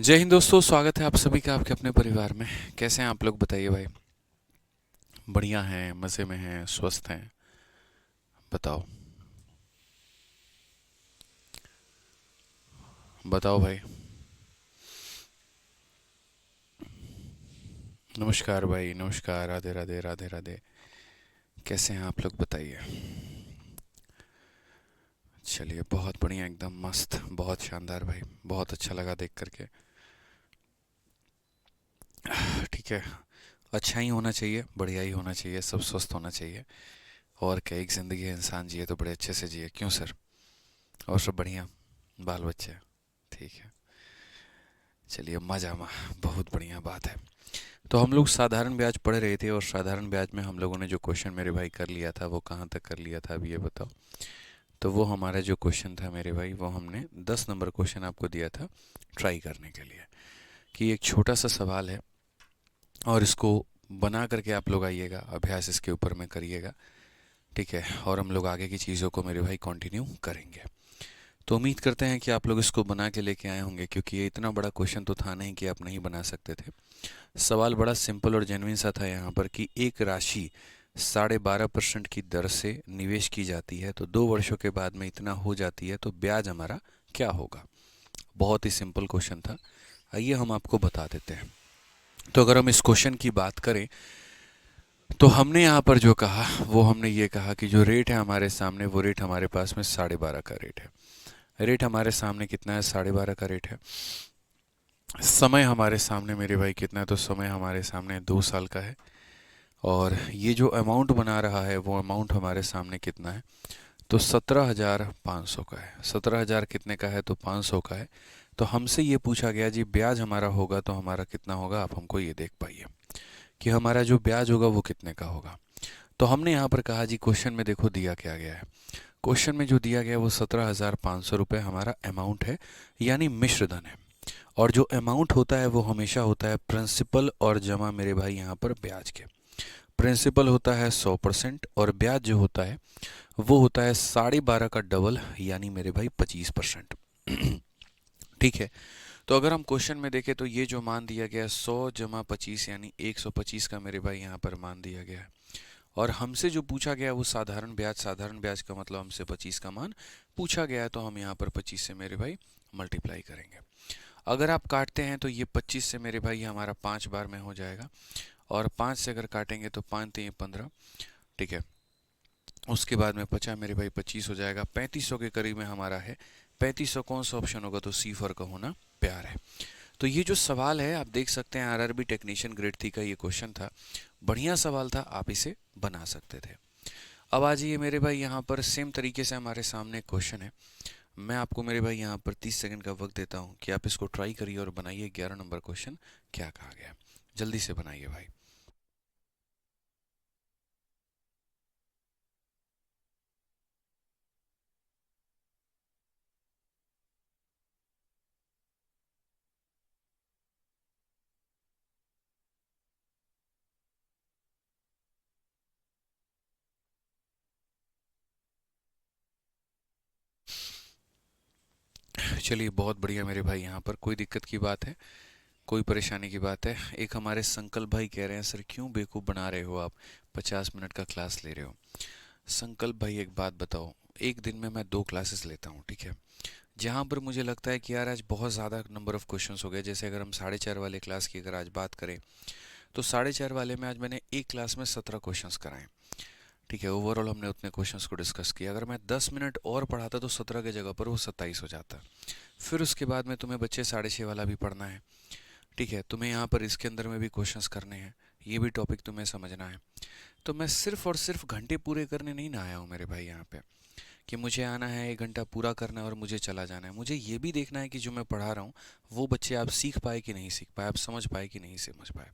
जय हिंद दोस्तों, स्वागत है आप सभी का आपके अपने परिवार में। कैसे हैं आप लोग, बताइए भाई। बढ़िया हैं, मज़े में हैं, स्वस्थ हैं? बताओ। बताओ भाई। नमस्कार भाई, नमस्कार, राधे राधे राधे राधे। कैसे हैं आप लोग, बताइए। चलिए, बहुत बढ़िया, एकदम मस्त, बहुत शानदार भाई। बहुत अच्छा लगा देख करके। ठीक है। अच्छा ही होना चाहिए, बढ़िया ही होना चाहिए, सब स्वस्थ होना चाहिए। और क्या, एक ज़िंदगी है, इंसान जिए तो बड़े अच्छे से जिए, क्यों सर? और सब बढ़िया? बाल बच्चे? ठीक है। चलिए, मजा बहुत बढ़िया बात है। तो हम लोग साधारण ब्याज पढ़ रहे थे, और साधारण ब्याज में हम लोगों ने जो क्वेश्चन मेरे भाई कर लिया था, वो कहाँ तक कर लिया था, अभी ये बताओ। तो वो हमारा जो क्वेश्चन था मेरे भाई, वो हमने 10 नंबर क्वेश्चन आपको दिया था ट्राई करने के लिए। कि एक छोटा सा सवाल है, और इसको बना करके आप लोग आइएगा, अभ्यास इसके ऊपर में करिएगा। ठीक है, और हम लोग आगे की चीज़ों को मेरे भाई कंटिन्यू करेंगे। तो उम्मीद करते हैं कि आप लोग इसको बना के लेके आए होंगे, क्योंकि ये इतना बड़ा क्वेश्चन तो था नहीं कि आप नहीं बना सकते थे। सवाल बड़ा सिंपल और जेन्युइन सा था यहाँ पर, कि एक राशि 12.5% की दर से निवेश की जाती है, तो 2 वर्षों के बाद में इतना हो जाती है, तो ब्याज हमारा क्या होगा। बहुत ही सिंपल क्वेश्चन था। आइए हम आपको बता देते हैं। तो अगर हम इस क्वेश्चन की बात करें, तो हमने यहाँ पर जो कहा, वो हमने ये कहा कि जो रेट है हमारे सामने, वो रेट हमारे पास में 12.5 का रेट है। रेट हमारे सामने कितना है? 12.5 का रेट है। समय हमारे सामने मेरे भाई कितना है? तो समय हमारे सामने 2 साल का है। और ये जो अमाउंट बना रहा है, वो अमाउंट हमारे सामने कितना है? तो 17,500 का है। 17,000 कितने का है? तो 500 का है। तो हमसे ये पूछा गया जी, ब्याज हमारा होगा तो हमारा कितना होगा? आप हमको ये देख पाइए कि हमारा जो ब्याज होगा वो कितने का होगा। तो हमने यहाँ पर कहा जी, क्वेश्चन में देखो दिया क्या गया है। क्वेश्चन में जो दिया गया है वो 17,500 रुपये हमारा अमाउंट है, यानी मिश्र धन है। और जो अमाउंट होता है वो हमेशा होता है प्रिंसिपल और जमा मेरे भाई यहाँ पर ब्याज के। प्रिंसिपल होता है 100%, और ब्याज जो होता है वो होता है 12.5 का डबल, यानी मेरे भाई 25%। ठीक है। तो अगर हम क्वेश्चन में देखें, तो ये जो मान दिया गया है 100 - 25, यानी 125 का मेरे भाई यहाँ पर मान दिया गया है। और हमसे जो पूछा गया वो साधारण ब्याज। साधारण ब्याज का मतलब हमसे 25 का मान पूछा गया है, तो हम यहाँ पर 25 से मेरे भाई मल्टीप्लाई करेंगे। अगर आप काटते हैं तो ये 25 से मेरे भाई हमारा 5 बार में हो जाएगा। और 5 से अगर काटेंगे तो 5×3 = 15। ठीक है। उसके बाद में 50 मेरे भाई 25 हो जाएगा। 3500 के करीब में हमारा है। 3500 कौन सा ऑप्शन होगा? तो सी फॉर का होना प्यार है। तो ये जो सवाल है, आप देख सकते हैं, आरआरबी टेक्नीशियन ग्रेड 3 का ये क्वेश्चन था। बढ़िया सवाल था, आप इसे बना सकते थे। अब आ जाइए मेरे भाई, यहाँ पर सेम तरीके से हमारे सामने क्वेश्चन है। मैं आपको मेरे भाई यहाँ पर 30 सेकंड का वक्त देता हूँ कि आप इसको ट्राई करिए और बनाइए। 11 नंबर क्वेश्चन क्या कहा गया है, जल्दी से बनाइए भाई। चलिए, बहुत बढ़िया मेरे भाई। यहाँ पर कोई दिक्कत की बात है? कोई परेशानी की बात है? एक हमारे संकल्प भाई कह रहे हैं, सर क्यों बेवकूफ़ बना रहे हो आप, 50 मिनट का क्लास ले रहे हो। संकल्प भाई, एक बात बताओ। एक दिन में मैं 2 क्लासेस लेता हूँ, ठीक है। जहाँ पर मुझे लगता है कि यार आज बहुत ज़्यादा नंबर ऑफ़ क्वेश्चंस हो गए। जैसे अगर हम 4:30 वाले क्लास की अगर आज बात करें, तो 4:30 वाले में आज मैंने एक क्लास में 17 क्वेश्चंस कराए। ठीक है, ओवरऑल हमने उतने क्वेश्चंस को डिस्कस किया। अगर मैं 10 मिनट और पढ़ाता तो 17 की जगह पर वो 27 हो जाता। फिर उसके बाद में तुम्हें बच्चे 6:30 वाला भी पढ़ना है। ठीक है, तुम्हें यहाँ पर इसके अंदर में भी क्वेश्चंस करने हैं, ये भी टॉपिक तुम्हें समझना है। तो मैं सिर्फ और सिर्फ घंटे पूरे करने नहीं ना आया हूँ मेरे भाई यहाँ पे, कि मुझे आना है 1 घंटा पूरा करना है और मुझे चला जाना है। मुझे ये भी देखना है कि जो मैं पढ़ा रहा हूँ वो बच्चे आप सीख पाए कि नहीं सीख पाए, आप समझ पाए कि नहीं समझ पाए।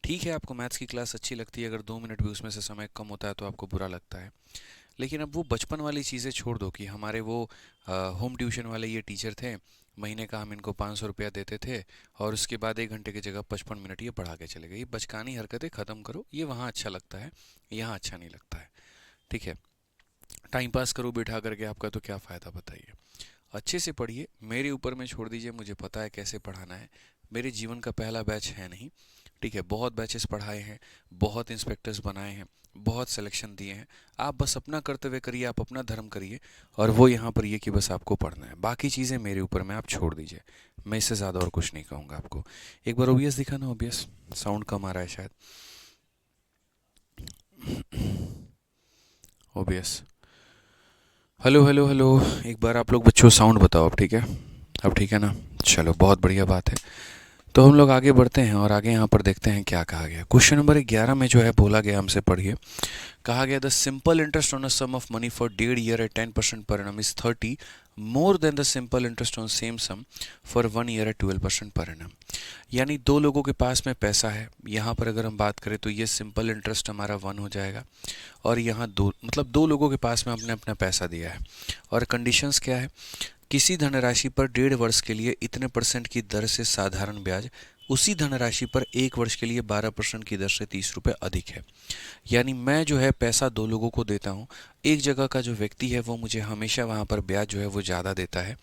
ठीक है, आपको मैथ्स की क्लास अच्छी लगती है, अगर 2 मिनट भी उसमें से समय कम होता है तो आपको बुरा लगता है। लेकिन अब वो बचपन वाली चीज़ें छोड़ दो, कि हमारे वो होम ट्यूशन वाले ये टीचर थे, महीने का हम इनको 500 रुपया देते थे, और उसके बाद 1 घंटे की जगह 55 मिनट ये पढ़ा के चले गए। ये बचकानी हरकतें ख़त्म करो, ये वहाँ अच्छा लगता है, यहाँ अच्छा नहीं लगता है। ठीक है। टाइम पास करो बिठा करके, आपका तो क्या फ़ायदा, बताइए। अच्छे से पढ़िए, मेरे ऊपर में छोड़ दीजिए, मुझे पता है कैसे पढ़ाना है। मेरे जीवन का पहला बैच है नहीं, ठीक है, बहुत बैचेस पढ़ाए हैं, बहुत इंस्पेक्टर्स बनाए हैं, बहुत सिलेक्शन दिए हैं। आप बस अपना कर्तव्य करिए, आप अपना धर्म करिए, और वो यहाँ पर ये कि बस आपको पढ़ना है, बाकी चीज़ें मेरे ऊपर में आप छोड़ दीजिए। मैं इससे ज़्यादा और कुछ नहीं कहूँगा आपको। एक बार ओबीएस दिखाना, ओबीएस साउंड कम आ रहा है शायद। OBS, hello hello hello. एक बार आप लोग बच्चों साउंड बताओ अब, ठीक है? अब ठीक है ना? चलो, बहुत बढ़िया बात है। तो हम लोग आगे बढ़ते हैं और आगे यहाँ पर देखते हैं क्या कहा गया। क्वेश्चन नंबर 11 में जो है बोला गया, हमसे पढ़िए। कहा गया the simple interest on a sum of money for डेढ़ year at 10% per annum is 30 more than the simple interest on same sum for 1 year at 12% per annum. यानी दो लोगों के पास में पैसा है, यहाँ पर अगर हम बात करें तो ये सिंपल इंटरेस्ट हमारा 1 हो जाएगा, और यहाँ दो, मतलब दो लोगों के पास में अपने अपना पैसा दिया है, और कंडीशंस क्या है? किसी धनराशि पर 1.5 वर्ष के लिए इतने % की दर से साधारण ब्याज, उसी धनराशि पर 1 वर्ष के लिए 12% की दर से 30 रुपये अधिक है। यानी मैं जो है पैसा दो लोगों को देता हूँ, एक जगह का जो व्यक्ति है वो मुझे हमेशा वहाँ पर ब्याज जो है वो ज़्यादा देता है,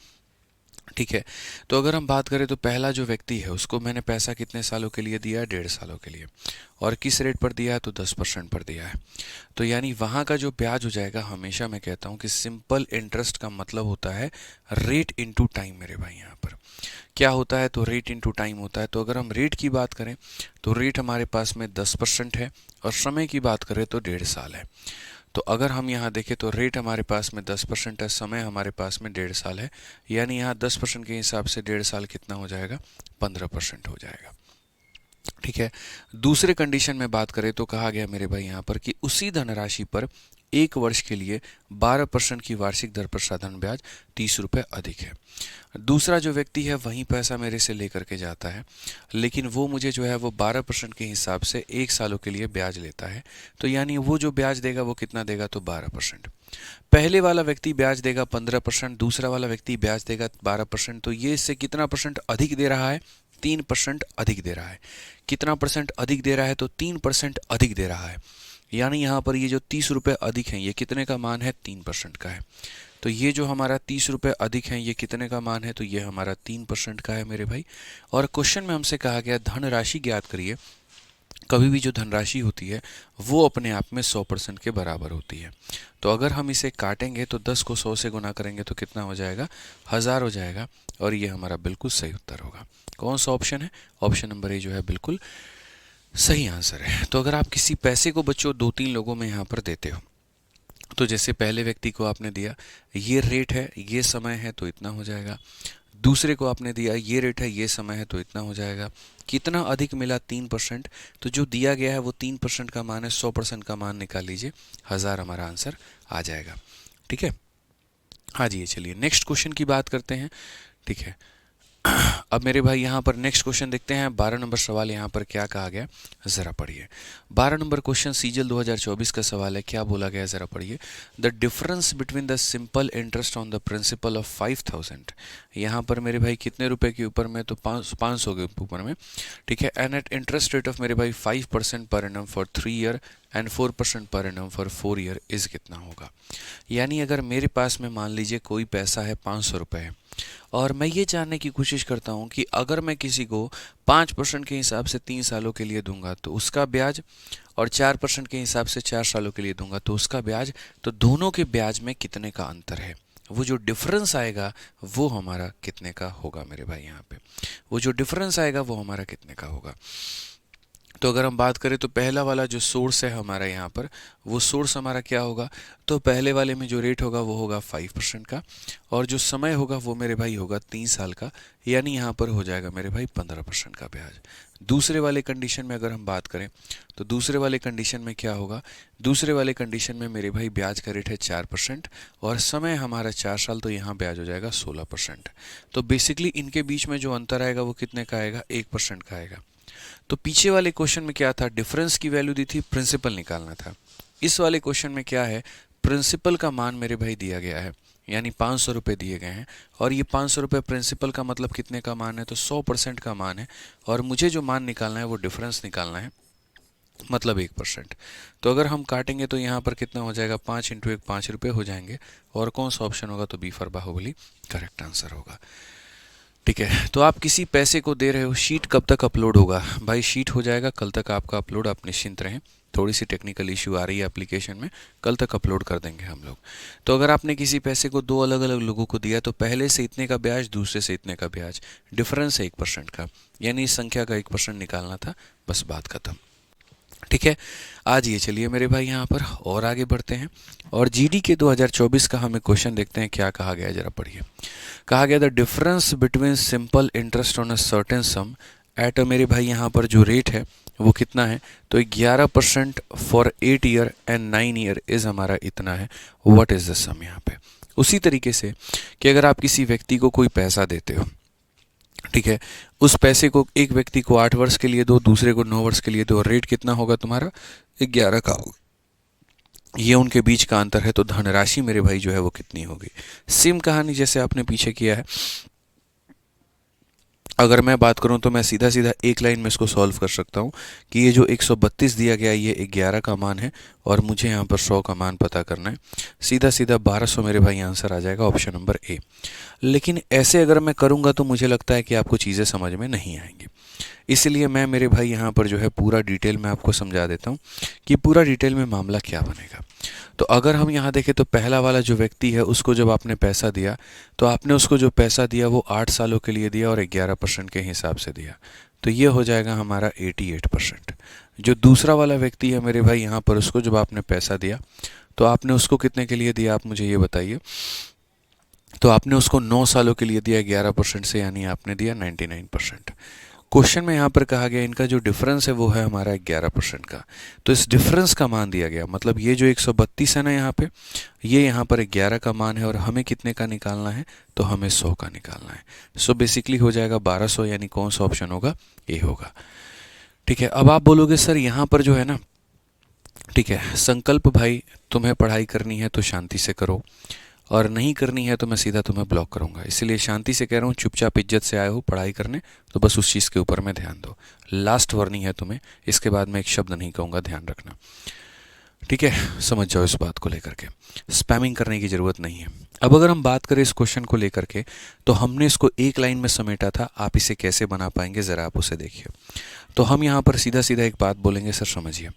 ठीक है। तो अगर हम बात करें तो पहला जो व्यक्ति है उसको मैंने पैसा कितने सालों के लिए दिया है? 1.5 सालों के लिए। और किस रेट पर दिया है? तो 10% पर दिया है। तो यानी वहाँ का जो ब्याज हो जाएगा, हमेशा मैं कहता हूँ कि सिंपल इंटरेस्ट का मतलब होता है रेट इनटू टाइम। मेरे भाई यहाँ पर क्या होता है? तो रेट इनटू टाइम होता है। तो अगर हम रेट की बात करें तो रेट हमारे पास में 10% है, और समय की बात करें तो 1.5 साल है। तो अगर हम यहाँ देखें तो रेट हमारे पास में 10% है, समय हमारे पास में 1.5 साल है। यानी यहाँ 10% के हिसाब से 1.5 साल कितना हो जाएगा? 15% हो जाएगा, ठीक है। दूसरे कंडीशन में बात करें तो कहा गया मेरे भाई यहाँ पर कि उसी धनराशि पर 1 वर्ष के लिए 12% की वार्षिक दर पर साधारण ब्याज 30 रुपये अधिक है। दूसरा जो व्यक्ति है वही पैसा मेरे से लेकर के जाता है, लेकिन वो मुझे जो है वो 12% के हिसाब से 1 सालों के लिए ब्याज लेता है। तो यानी वो जो ब्याज देगा वो कितना देगा? तो 12%। पहले वाला व्यक्ति ब्याज देगा 15%, दूसरा वाला व्यक्ति ब्याज देगा 12%। तो ये इससे कितना परसेंट अधिक दे रहा है? 3% अधिक दे रहा है। कितना परसेंट अधिक दे रहा है? तो 3% अधिक दे रहा है। यानी यहाँ पर ये जो 30 रुपये अधिक हैं, ये कितने का मान है? 3% का है। तो ये जो हमारा 30 रुपये अधिक है, ये कितने का मान है? तो ये हमारा 3% का है मेरे भाई। और क्वेश्चन में हमसे कहा गया धनराशि ज्ञात करिए। कभी भी जो धनराशि होती है वो अपने आप में 100% के बराबर होती है। तो अगर हम इसे काटेंगे तो 10 को 100 से गुना करेंगे तो कितना हो जाएगा? 1000 हो जाएगा, और ये हमारा बिल्कुल सही उत्तर होगा। कौन सा ऑप्शन है? ऑप्शन नंबर ए जो है बिल्कुल सही आंसर है। तो अगर आप किसी पैसे को बच्चों 2-3 लोगों में यहाँ पर देते हो, तो जैसे पहले व्यक्ति को आपने दिया, ये रेट है, ये समय है, तो इतना हो जाएगा। दूसरे को आपने दिया, ये रेट है, ये समय है, तो इतना हो जाएगा। कितना अधिक मिला? 3%। तो जो दिया गया है वो 3% का मान है, 100% का मान निकाल लीजिए, 1000 हमारा आंसर आ जाएगा, ठीक है। हाँ जी, चलिए नेक्स्ट क्वेश्चन की बात करते हैं, ठीक है। अब मेरे भाई यहाँ पर नेक्स्ट क्वेश्चन देखते हैं। 12 नंबर सवाल यहाँ पर क्या कहा गया, ज़रा पढ़िए। 12 नंबर क्वेश्चन सीजल 2024 का सवाल है। क्या बोला गया, ज़रा पढ़िए। The difference between the simple interest on the principle of 5000, यहाँ पर मेरे भाई कितने रुपए के ऊपर में? तो 500 के ऊपर में, ठीक है। And at interest rate of मेरे भाई 5% पर annum for 3 year and 4% per annum for 4 year is कितना होगा? यानी अगर मेरे पास में मान लीजिए कोई पैसा है 500 रुपये है, और मैं ये जानने की कोशिश करता हूँ कि अगर मैं किसी को 5% के हिसाब से 3 सालों के लिए दूंगा तो उसका ब्याज, और 4% के हिसाब से 4 सालों के लिए दूंगा तो उसका ब्याज, तो दोनों के ब्याज में कितने का अंतर है? वो जो डिफरेंस आएगा वो हमारा कितने का होगा मेरे भाई? यहाँ पे वो जो डिफरेंस आएगा वो हमारा कितने का होगा? तो अगर हम बात करें तो पहला वाला जो सोर्स है हमारा यहाँ पर, वो सोर्स हमारा क्या होगा? तो पहले वाले में जो रेट होगा वो होगा 5% का, और जो समय होगा वो मेरे भाई होगा 3 साल का। यानी यहाँ पर हो जाएगा मेरे भाई 15% का ब्याज। दूसरे वाले कंडीशन में अगर हम बात करें तो दूसरे वाले कंडीशन में क्या होगा? दूसरे वाले कंडीशन में मेरे भाई ब्याज का रेट है 4%, और समय हमारा 4 साल, तो यहाँ ब्याज हो जाएगा 16%। तो बेसिकली इनके बीच में जो अंतर आएगा वो कितने का आएगा? 1% का आएगा। तो पीछे वाले क्वेश्चन में क्या था? डिफरेंस की वैल्यू दी थी, प्रिंसिपल निकालना था। इस वाले क्वेश्चन में क्या है? प्रिंसिपल का मान मेरे भाई दिया गया है, यानी 500 रुपये दिए गए हैं, और ये 500 रुपये प्रिंसिपल का मतलब कितने का मान है? तो 100% का मान है, और मुझे जो मान निकालना है वो डिफरेंस निकालना है। मतलब 1%। तो अगर हम काटेंगे तो यहाँ पर कितना हो जाएगा, 5 इंटू 1 5 रुपये हो जाएंगे। और कौन सा ऑप्शन होगा, तो B for Baahubali correct answer होगा। ठीक है, तो आप किसी पैसे को दे रहे हो, शीट कब तक अपलोड होगा, भाई शीट हो जाएगा कल तक आपका अपलोड, आप निश्चिंत रहें। थोड़ी सी टेक्निकल इशू आ रही है एप्लीकेशन में, कल तक अपलोड कर देंगे हम लोग। तो अगर आपने किसी पैसे को दो अलग अलग लोगों को दिया, तो पहले से इतने का ब्याज, दूसरे से इतने का ब्याज, डिफरेंस है 1% का, यानी इस संख्या का 1% निकालना था, बस बात खत्म। ठीक है, आज ये चलिए मेरे भाई यहाँ पर और आगे बढ़ते हैं और जीडी के 2024 का हमें क्वेश्चन देखते हैं क्या कहा गया है, जरा पढ़िए। कहा गया the difference between simple interest on a certain sum at मेरे भाई यहाँ पर जो रेट है वो कितना है, तो 11% for 8 year and 9 year is हमारा इतना है। व्हाट इज द सम यहाँ पे। उसी तरीके से कि अगर आप किसी व्यक्ति को कोई पैसा देते हो, ठीक है, उस पैसे को एक व्यक्ति को 8 वर्ष के लिए दो, दूसरे को 9 वर्ष के लिए दो, और रेट कितना होगा तुम्हारा 11 का होगा। ये उनके बीच का अंतर है, तो धनराशि मेरे भाई जो है वो कितनी होगी। सेम कहानी जैसे आपने पीछे किया है, अगर मैं बात करूं तो मैं सीधा सीधा एक लाइन में इसको सॉल्व कर सकता हूं कि ये जो 132 दिया गया ये 11 का मान है और मुझे यहाँ पर 100 का मान पता करना है। सीधा सीधा 1200 मेरे भाई आंसर आ जाएगा, ऑप्शन नंबर ए। लेकिन ऐसे अगर मैं करूँगा तो मुझे लगता है कि आपको चीज़ें समझ में नहीं आएंगी, इसलिए मैं मेरे भाई यहाँ पर जो है पूरा डिटेल में आपको समझा देता हूँ कि पूरा डिटेल में मामला क्या बनेगा। तो अगर हम यहाँ देखें तो पहला वाला जो व्यक्ति है उसको जब आपने पैसा दिया, तो आपने उसको जो पैसा दिया वो 8 सालों के लिए दिया और 11% के हिसाब से दिया, तो ये हो जाएगा हमारा 88%। जो दूसरा वाला व्यक्ति है मेरे भाई यहाँ पर, उसको जब आपने पैसा दिया तो आपने उसको कितने के लिए दिया, आप मुझे ये बताइए। तो आपने उसको 9 सालों के लिए दिया 11% से, यानी आपने दिया 99%। क्वेश्चन में यहाँ पर कहा गया इनका जो डिफरेंस है वो है हमारा 11% का, तो इस डिफरेंस का मान दिया गया, मतलब ये जो 132 है ना यहाँ पे, ये यहाँ पर 11 का मान है और हमें कितने का निकालना है, तो हमें 100 का निकालना है। सो बेसिकली हो जाएगा 1200, यानी कौन सा ऑप्शन होगा, ए होगा। ठीक है, अब आप बोलोगे सर यहाँ पर जो है ना, ठीक है, संकल्प भाई तुम्हें पढ़ाई करनी है तो शांति से करो, और नहीं करनी है तो मैं सीधा तुम्हें ब्लॉक करूंगा, इसलिए शांति से कह रहा हूँ, चुपचाप इज्जत से आए हो पढ़ाई करने, तो बस उस चीज़ के ऊपर में ध्यान दो। लास्ट वार्निंग है तुम्हें, इसके बाद मैं एक शब्द नहीं कहूँगा, ध्यान रखना। ठीक है, समझ जाओ इस बात को लेकर के, स्पैमिंग करने की ज़रूरत नहीं है। अब अगर हम बात करें इस क्वेश्चन को लेकर के, तो हमने इसको एक लाइन में समेटा था, आप इसे कैसे बना पाएंगे ज़रा आप उसे देखिए। तो हम यहाँ पर सीधा सीधा एक बात बोलेंगे, सर समझिए,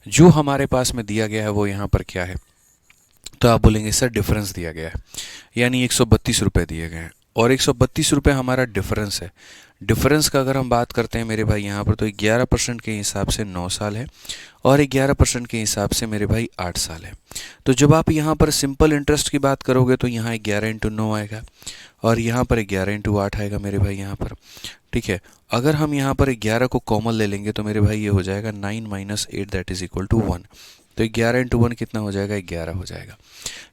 जो हमारे पास में दिया गया है वो यहाँ पर क्या है, तो आप बोलेंगे सर डिफरेंस दिया गया है, यानी 132 रुपये दिए गए हैं और 132 रुपये हमारा डिफरेंस है। डिफरेंस का अगर हम बात करते हैं मेरे भाई यहाँ पर, तो 11% के हिसाब से 9 साल है और 11% के हिसाब से मेरे भाई 8 साल है। तो जब आप यहाँ पर सिंपल इंटरेस्ट की बात करोगे तो यहाँ 11 इंटू 9 आएगा और यहाँ पर 11 इंटू 8 आएगा मेरे भाई यहाँ पर। ठीक है, अगर हम यहाँ पर 11 को कॉमन ले लेंगे तो मेरे भाई ये हो जाएगा 9 minus 8 that is equal to 1। तो 11 इंटू 1 कितना हो जाएगा, 11 हो जाएगा।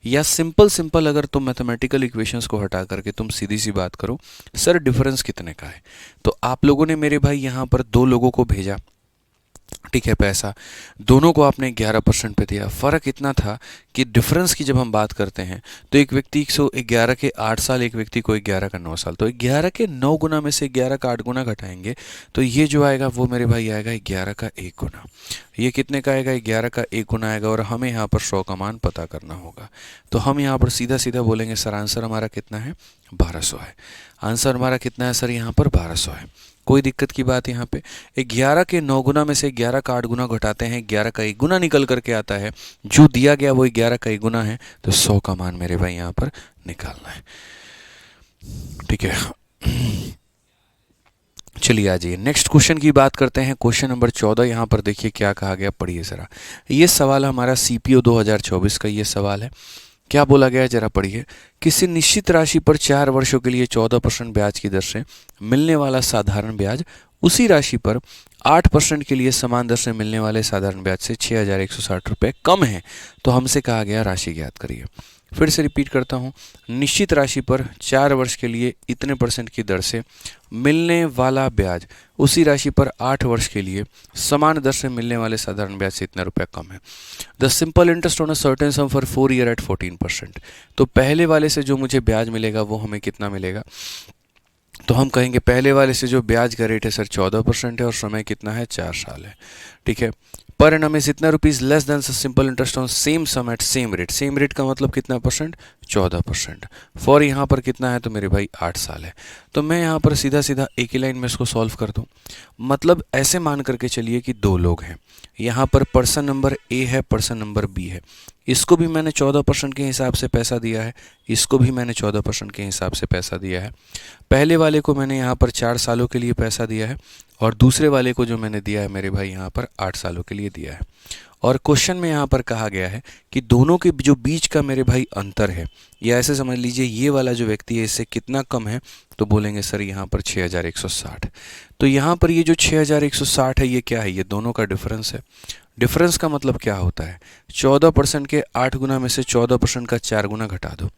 या सिंपल अगर तुम मैथमेटिकल इक्वेशंस को हटा करके तुम सीधी सी बात करो, सर डिफरेंस कितने का है, तो आप लोगों ने मेरे भाई यहाँ पर दो लोगों को भेजा, ठीक है, पैसा दोनों को आपने 11% पे दिया। फ़र्क इतना था कि डिफरेंस की जब हम बात करते हैं तो एक व्यक्ति 111 के 8 साल, एक व्यक्ति को 11 का 9 साल, तो 11 के 9 गुना में से 11 का 8 गुना घटाएंगे तो ये जो आएगा वो मेरे भाई आएगा 11 का 1 गुना। ये कितने का आएगा, 11 का 1 गुना आएगा और हमें यहाँ पर 100 का मान पता करना होगा। तो हम यहाँ पर सीधा सीधा बोलेंगे सर आंसर हमारा कितना है, 1200 है। आंसर हमारा कितना है सर, यहाँ पर 1200 है। कोई दिक्कत की बात यहाँ पे, 11 के 9 गुना में से 11 का 8 गुना घटाते हैं, 11 का 1 गुना निकल करके आता है, जो दिया गया वो 11 का 1 गुना है, तो 100 का मान मेरे भाई यहाँ पर निकालना है। ठीक है, चलिए आ जाइए नेक्स्ट क्वेश्चन की बात करते हैं। क्वेश्चन नंबर 14 यहाँ पर देखिए क्या कहा गया, पढ़िए ज़रा। ये सवाल हमारा CPO 2024 का ये सवाल है। क्या बोला गया है जरा पढ़िए। किसी निश्चित राशि पर 4 वर्षों के लिए 14% ब्याज की दर से मिलने वाला साधारण ब्याज उसी राशि पर 8% के लिए समान दर से मिलने वाले साधारण ब्याज से 6160 रुपये कम है, तो हमसे कहा गया राशि ज्ञात करिए। फिर से रिपीट करता हूँ, निश्चित राशि पर 4 वर्ष के लिए इतने % की दर से मिलने वाला ब्याज उसी राशि पर 8 वर्ष के लिए समान दर से मिलने वाले साधारण ब्याज से इतना रुपया कम है। The simple interest on a certain sum for 4 year at 14%। तो पहले वाले से जो मुझे ब्याज मिलेगा वो हमें कितना मिलेगा, तो हम कहेंगे पहले वाले से जो ब्याज का रेट है सर 14% है और समय कितना है, 4 साल है। ठीक है, पर एनम इज इतना rupees less than simple interest on same sum at same rate. Same rate का मतलब कितना परसेंट? 14%। फॉर यहाँ पर कितना है तो मेरे भाई 8 साल है। तो मैं यहाँ पर सीधा सीधा एक ही लाइन में इसको सॉल्व कर दूँ। मतलब ऐसे मान करके चलिए कि दो लोग हैं, यहाँ पर पर्सन नंबर ए है, पर्सन नंबर बी है। इसको भी मैंने 14% के हिसाब से पैसा दिया है, इसको भी मैंने 14% के हिसाब से पैसा दिया है। पहले वाले को मैंने यहाँ पर 4 सालों के लिए पैसा दिया है और दूसरे वाले को जो मैंने दिया है मेरे भाई यहाँ पर 8 सालों के लिए दिया है। और क्वेश्चन में यहाँ पर कहा गया है कि दोनों के जो बीच का मेरे भाई अंतर है, या ऐसे समझ लीजिए ये वाला जो व्यक्ति है इससे कितना कम है, तो बोलेंगे सर यहाँ पर 6160। तो यहाँ पर ये जो 6160 है ये क्या है? ये दोनों का डिफरेंस है। डिफरेंस का मतलब क्या होता है? 14% के 8 गुना में से 14% का 4 गुना घटा दो।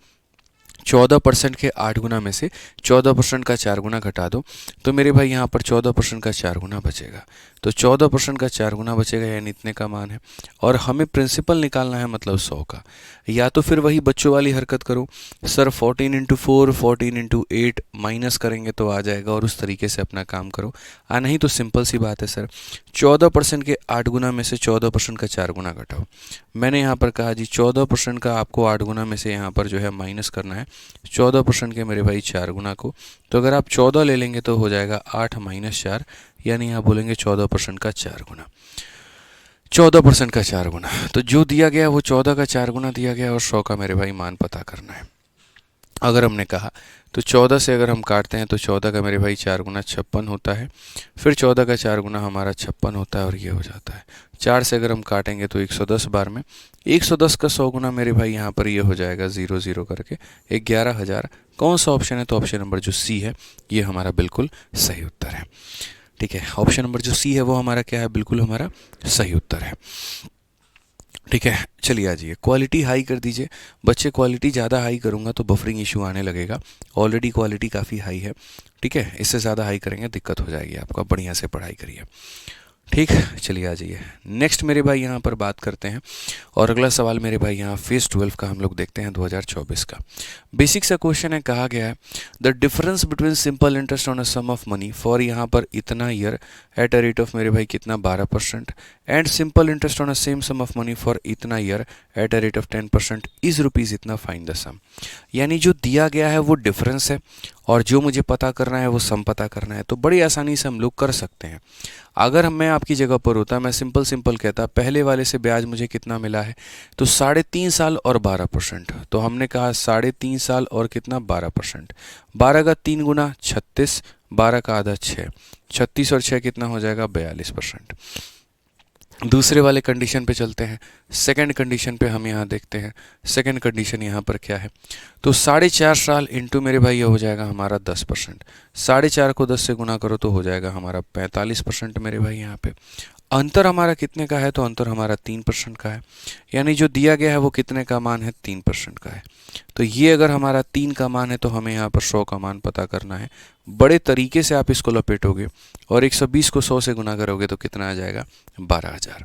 14% के 8 गुना में से 14% का 4 गुना घटा दो, तो मेरे भाई यहाँ पर 14% का 4 गुना बचेगा। तो 14% का 4 गुना बचेगा, यानी इतने का मान है। और हमें प्रिंसिपल निकालना है, मतलब 100 का। या तो फिर वही बच्चों वाली हरकत करो, सर 14 इंटू 4, 14 इंटू 8 माइनस करेंगे तो आ जाएगा, और उस तरीके से अपना काम करो। नहीं तो सिंपल सी बात है सर, 14% के 8 गुना में से 14% का 4 गुना घटाओ। मैंने यहाँ पर कहा जी 14% का आपको 8 गुना में से यहाँ पर जो है माइनस करना है 14% के मेरे भाई 4 गुना को। तो अगर आप 14 ले लेंगे तो हो जाएगा 8 माइनस 4, यानी यहाँ बोलेंगे 14% का 4 गुना। 14% का 4 गुना, तो जो दिया गया वो 14 का 4 गुना दिया गया, और 100 का मेरे भाई मान पता करना है। अगर हमने कहा तो 14 से अगर हम काटते हैं तो 14 का मेरे भाई 4 गुना 56 होता है, फिर 14 का 4 गुना हमारा 56 होता है, और ये हो जाता है। 4 से अगर हम काटेंगे तो 110 बार में 110 का 100 गुना मेरे भाई यहाँ पर ये हो जाएगा 0 0 करके 11,000। कौन सा ऑप्शन है? तो ऑप्शन नंबर जो सी है ये हमारा बिल्कुल सही उत्तर है। ठीक है, ऑप्शन नंबर जो सी है वो हमारा क्या है? बिल्कुल हमारा सही उत्तर है। ठीक है, चलिए आ जाइए, क्वालिटी हाई कर दीजिए बच्चे। क्वालिटी ज़्यादा हाई करूँगा तो बफरिंग इशू आने लगेगा। ऑलरेडी क्वालिटी काफ़ी हाई है, ठीक है, इससे ज़्यादा हाई करेंगे दिक्कत हो जाएगी आपको। बढ़िया से पढ़ाई करिए। ठीक, चलिए आ जाइए नेक्स्ट मेरे भाई यहाँ पर बात करते हैं। और अगला सवाल मेरे भाई यहाँ फेज 12 का हम लोग देखते हैं 2024 का। बेसिक सा क्वेश्चन है, कहा गया है the difference between simple interest on a sum of money for यहाँ पर इतना year at a rate of मेरे भाई कितना 12%, and simple interest on a same sum of money for इतना year at a rate of 10% is rupees इतना, find the sum. यानी जो दिया गया है वो डिफरेंस है, और जो मुझे पता करना है वो सम पता करना है। तो बड़ी आसानी से हम लोग कर सकते हैं। अगर मैं आपकी जगह पर होता, मैं सिंपल कहता पहले वाले से ब्याज मुझे कितना मिला है, तो 3.5 साल और 12%। तो हमने कहा 3.5 साल और कितना 12%। 12 का 3 गुना 36, 12 का आधा 6, 36 और 6 कितना हो जाएगा 42%। दूसरे वाले कंडीशन पे चलते हैं। सेकंड कंडीशन पे हम यहाँ देखते हैं। सेकंड कंडीशन यहाँ पर क्या है, तो 4.5 साल इंटू मेरे भाई ये हो जाएगा हमारा 10%। 4.5 को 10 से गुना करो तो हो जाएगा हमारा 45% मेरे भाई यहाँ पे। अंतर हमारा कितने का है, तो अंतर हमारा 3% का है। यानी जो दिया गया है वो कितने का मान है, 3% का है। तो ये अगर हमारा 3 का मान है तो हमें यहाँ पर 100 का मान पता करना है। बड़े तरीके से आप इसको लपेटोगे और 120 को 100 से गुना करोगे तो कितना आ जाएगा 12,000।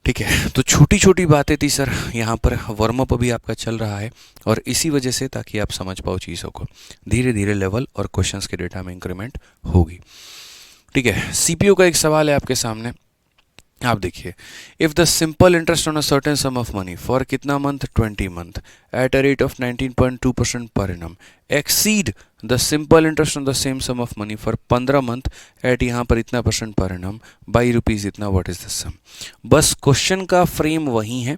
ठीक है, तो छोटी छोटी बातें थी सर, यहाँ पर वार्म अप अभी आपका चल रहा है, और इसी वजह से ताकि आप समझ पाओ चीज़ों को, धीरे धीरे लेवल और क्वेश्चंस के डेटा में इंक्रीमेंट होगी। ठीक है, सीपीयू का एक सवाल है आपके सामने, आप देखिए, if the simple interest on a certain sum of money for कितना month 20 month at a rate of 19.2% per annum exceed the simple interest on the same sum of money for 15 month at यहाँ पर इतना % per annum by rupees इतना, what is the sum. बस question का frame वही है,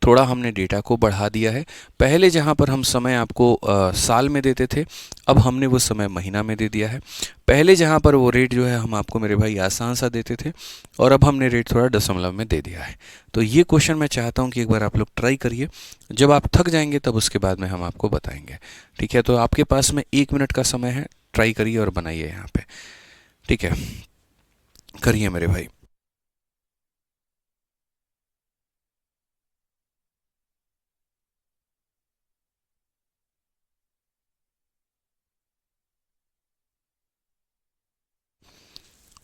थोड़ा हमने डेटा को बढ़ा दिया है। पहले जहाँ पर हम समय आपको साल में देते थे, अब हमने वो समय महीना में दे दिया है। पहले जहाँ पर वो रेट जो है हम आपको मेरे भाई आसान सा देते थे, और अब हमने रेट थोड़ा दशमलव में दे दिया है। तो ये क्वेश्चन मैं चाहता हूँ कि एक बार आप लोग ट्राई करिए, जब आप थक जाएंगे तब उसके बाद में हम आपको बताएंगे। ठीक है, तो आपके पास में 1 मिनट का समय है, ट्राई करिए और बनाइए यहाँ पे। ठीक है, करिए मेरे भाई।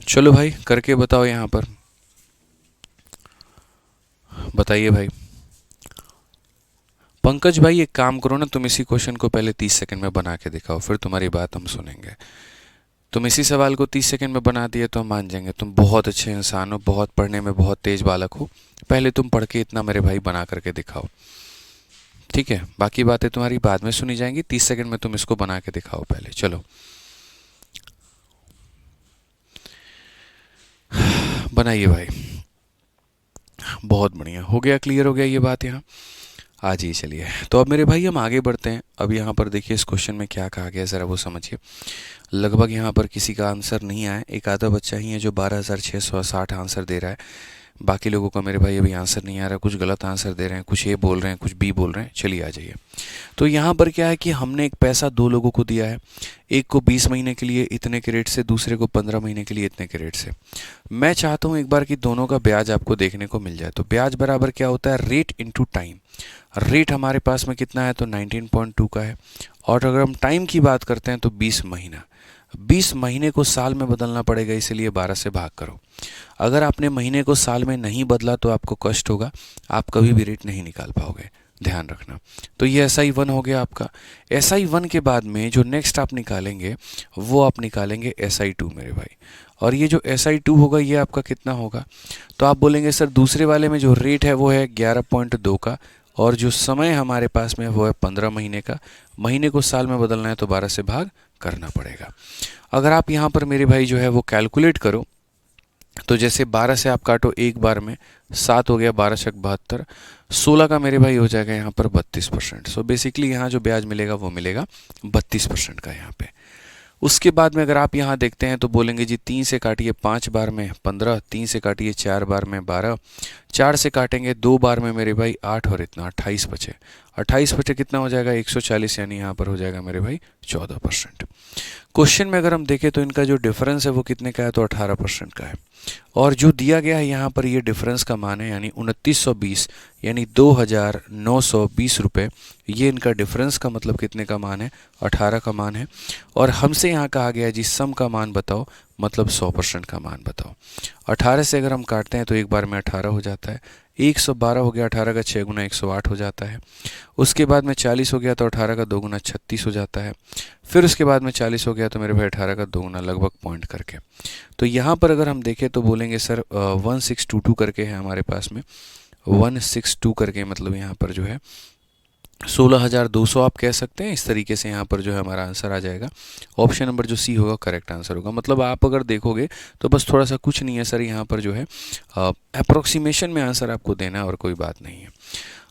चलो भाई करके बताओ यहाँ पर, बताइए भाई। पंकज भाई एक काम करो ना, तुम इसी क्वेश्चन को पहले 30 सेकंड में बना के दिखाओ, फिर तुम्हारी बात हम सुनेंगे। तुम इसी सवाल को 30 सेकंड में बना दिए तो हम मान जाएंगे तुम बहुत अच्छे इंसान हो, बहुत पढ़ने में बहुत तेज बालक हो। पहले तुम पढ़ के इतना मेरे भाई बना करके दिखाओ, ठीक है? बाकी बातें तुम्हारी बाद में सुनी जाएंगी, 30 सेकंड में तुम इसको बना के दिखाओ पहले। चलो बनाइए भाई। बहुत बढ़िया, हो गया, क्लियर हो गया ये बात यहाँ। आ जाइए, चलिए। तो अब मेरे भाई हम आगे बढ़ते हैं। अब यहाँ पर देखिए इस क्वेश्चन में क्या कहा गया है, ज़रा वो समझिए। लगभग यहाँ पर किसी का आंसर नहीं आया, एक आधा बच्चा ही है जो 12,660 आंसर दे रहा है। बाकी लोगों का मेरे भाई अभी आंसर नहीं आ रहा, कुछ गलत आंसर दे रहे हैं, कुछ ए बोल रहे हैं, कुछ बी बोल रहे हैं। चलिए आ जाइए। तो यहाँ पर क्या है कि हमने एक पैसा दो लोगों को दिया है, एक को 20 महीने के लिए इतने के रेट से, दूसरे को 15 महीने के लिए इतने के रेट से। मैं चाहता हूँ एक बार कि दोनों का ब्याज आपको देखने को मिल जाए। तो ब्याज बराबर क्या होता है, रेट इंटू टाइम। रेट हमारे पास में कितना है, तो 19.2 का है। और अगर हम टाइम की बात करते हैं तो 20 महीना। 20 महीने को साल में बदलना पड़ेगा, इसीलिए 12 से भाग करो। अगर आपने महीने को साल में नहीं बदला तो आपको कष्ट होगा, आप कभी भी रेट नहीं निकाल पाओगे, ध्यान रखना। तो ये SI1 हो गया आपका। SI1 के बाद में जो नेक्स्ट आप निकालेंगे वो आप निकालेंगे SI2 मेरे भाई। और ये जो SI2 होगा ये आपका कितना होगा, तो आप बोलेंगे सर दूसरे वाले में जो रेट है वो है 11.2 का, और जो समय हमारे पास में वो है 15 महीने का। महीने को साल में बदलना है तो 12 से भाग करना पड़ेगा। अगर आप यहाँ पर मेरे भाई जो है वो कैलकुलेट करो, तो जैसे 12 से आप काटो एक बार में, 7 हो गया, 12 शक 72, 16 का मेरे भाई हो जाएगा यहाँ पर 32%। सो बेसिकली यहाँ जो ब्याज मिलेगा वो मिलेगा 32% का यहाँ पे। उसके बाद में अगर आप यहाँ देखते हैं तो बोलेंगे जी 3 से काटिए 5 बार में 15, 3 से काटिए 4 बार में 12, 4 से काटेंगे 2 बार में मेरे भाई 8, और इतना 28 बचे। 28 बचे कितना हो जाएगा, 140, यानी यहाँ पर हो जाएगा मेरे भाई 14%। क्वेश्चन में अगर हम देखें तो इनका जो डिफरेंस है वो कितने का है, तो 18% का है। और जो दिया गया है यहाँ पर ये डिफरेंस का मान है, यानी 2920, यानी 2,920 रुपये। ये इनका डिफरेंस का मतलब कितने का मान है, 18 का मान है। और हमसे यहाँ कहा गया जी सम का मान बताओ, मतलब 100% का मान बताओ। 18 से अगर हम काटते हैं तो एक बार में 18 हो जाता है, 112 हो गया, 18 का 6 गुना 108 हो जाता है। उसके बाद में 40 हो गया तो 18 का 2 गुना 36 हो जाता है। फिर उसके बाद में 40 हो गया तो मेरे भाई 18 का 2 गुना लगभग पॉइंट करके। तो यहाँ पर अगर हम देखें तो बोलेंगे सर 1622 करके है हमारे पास में, 162 करके, मतलब यहाँ पर जो है 16,200 आप कह सकते हैं। इस तरीके से यहाँ पर जो है हमारा आंसर आ जाएगा। ऑप्शन नंबर जो सी होगा करेक्ट आंसर होगा। मतलब आप अगर देखोगे तो बस थोड़ा सा कुछ नहीं है सर, यहाँ पर जो है अप्रोक्सीमेशन में आंसर आपको देना है और कोई बात नहीं है।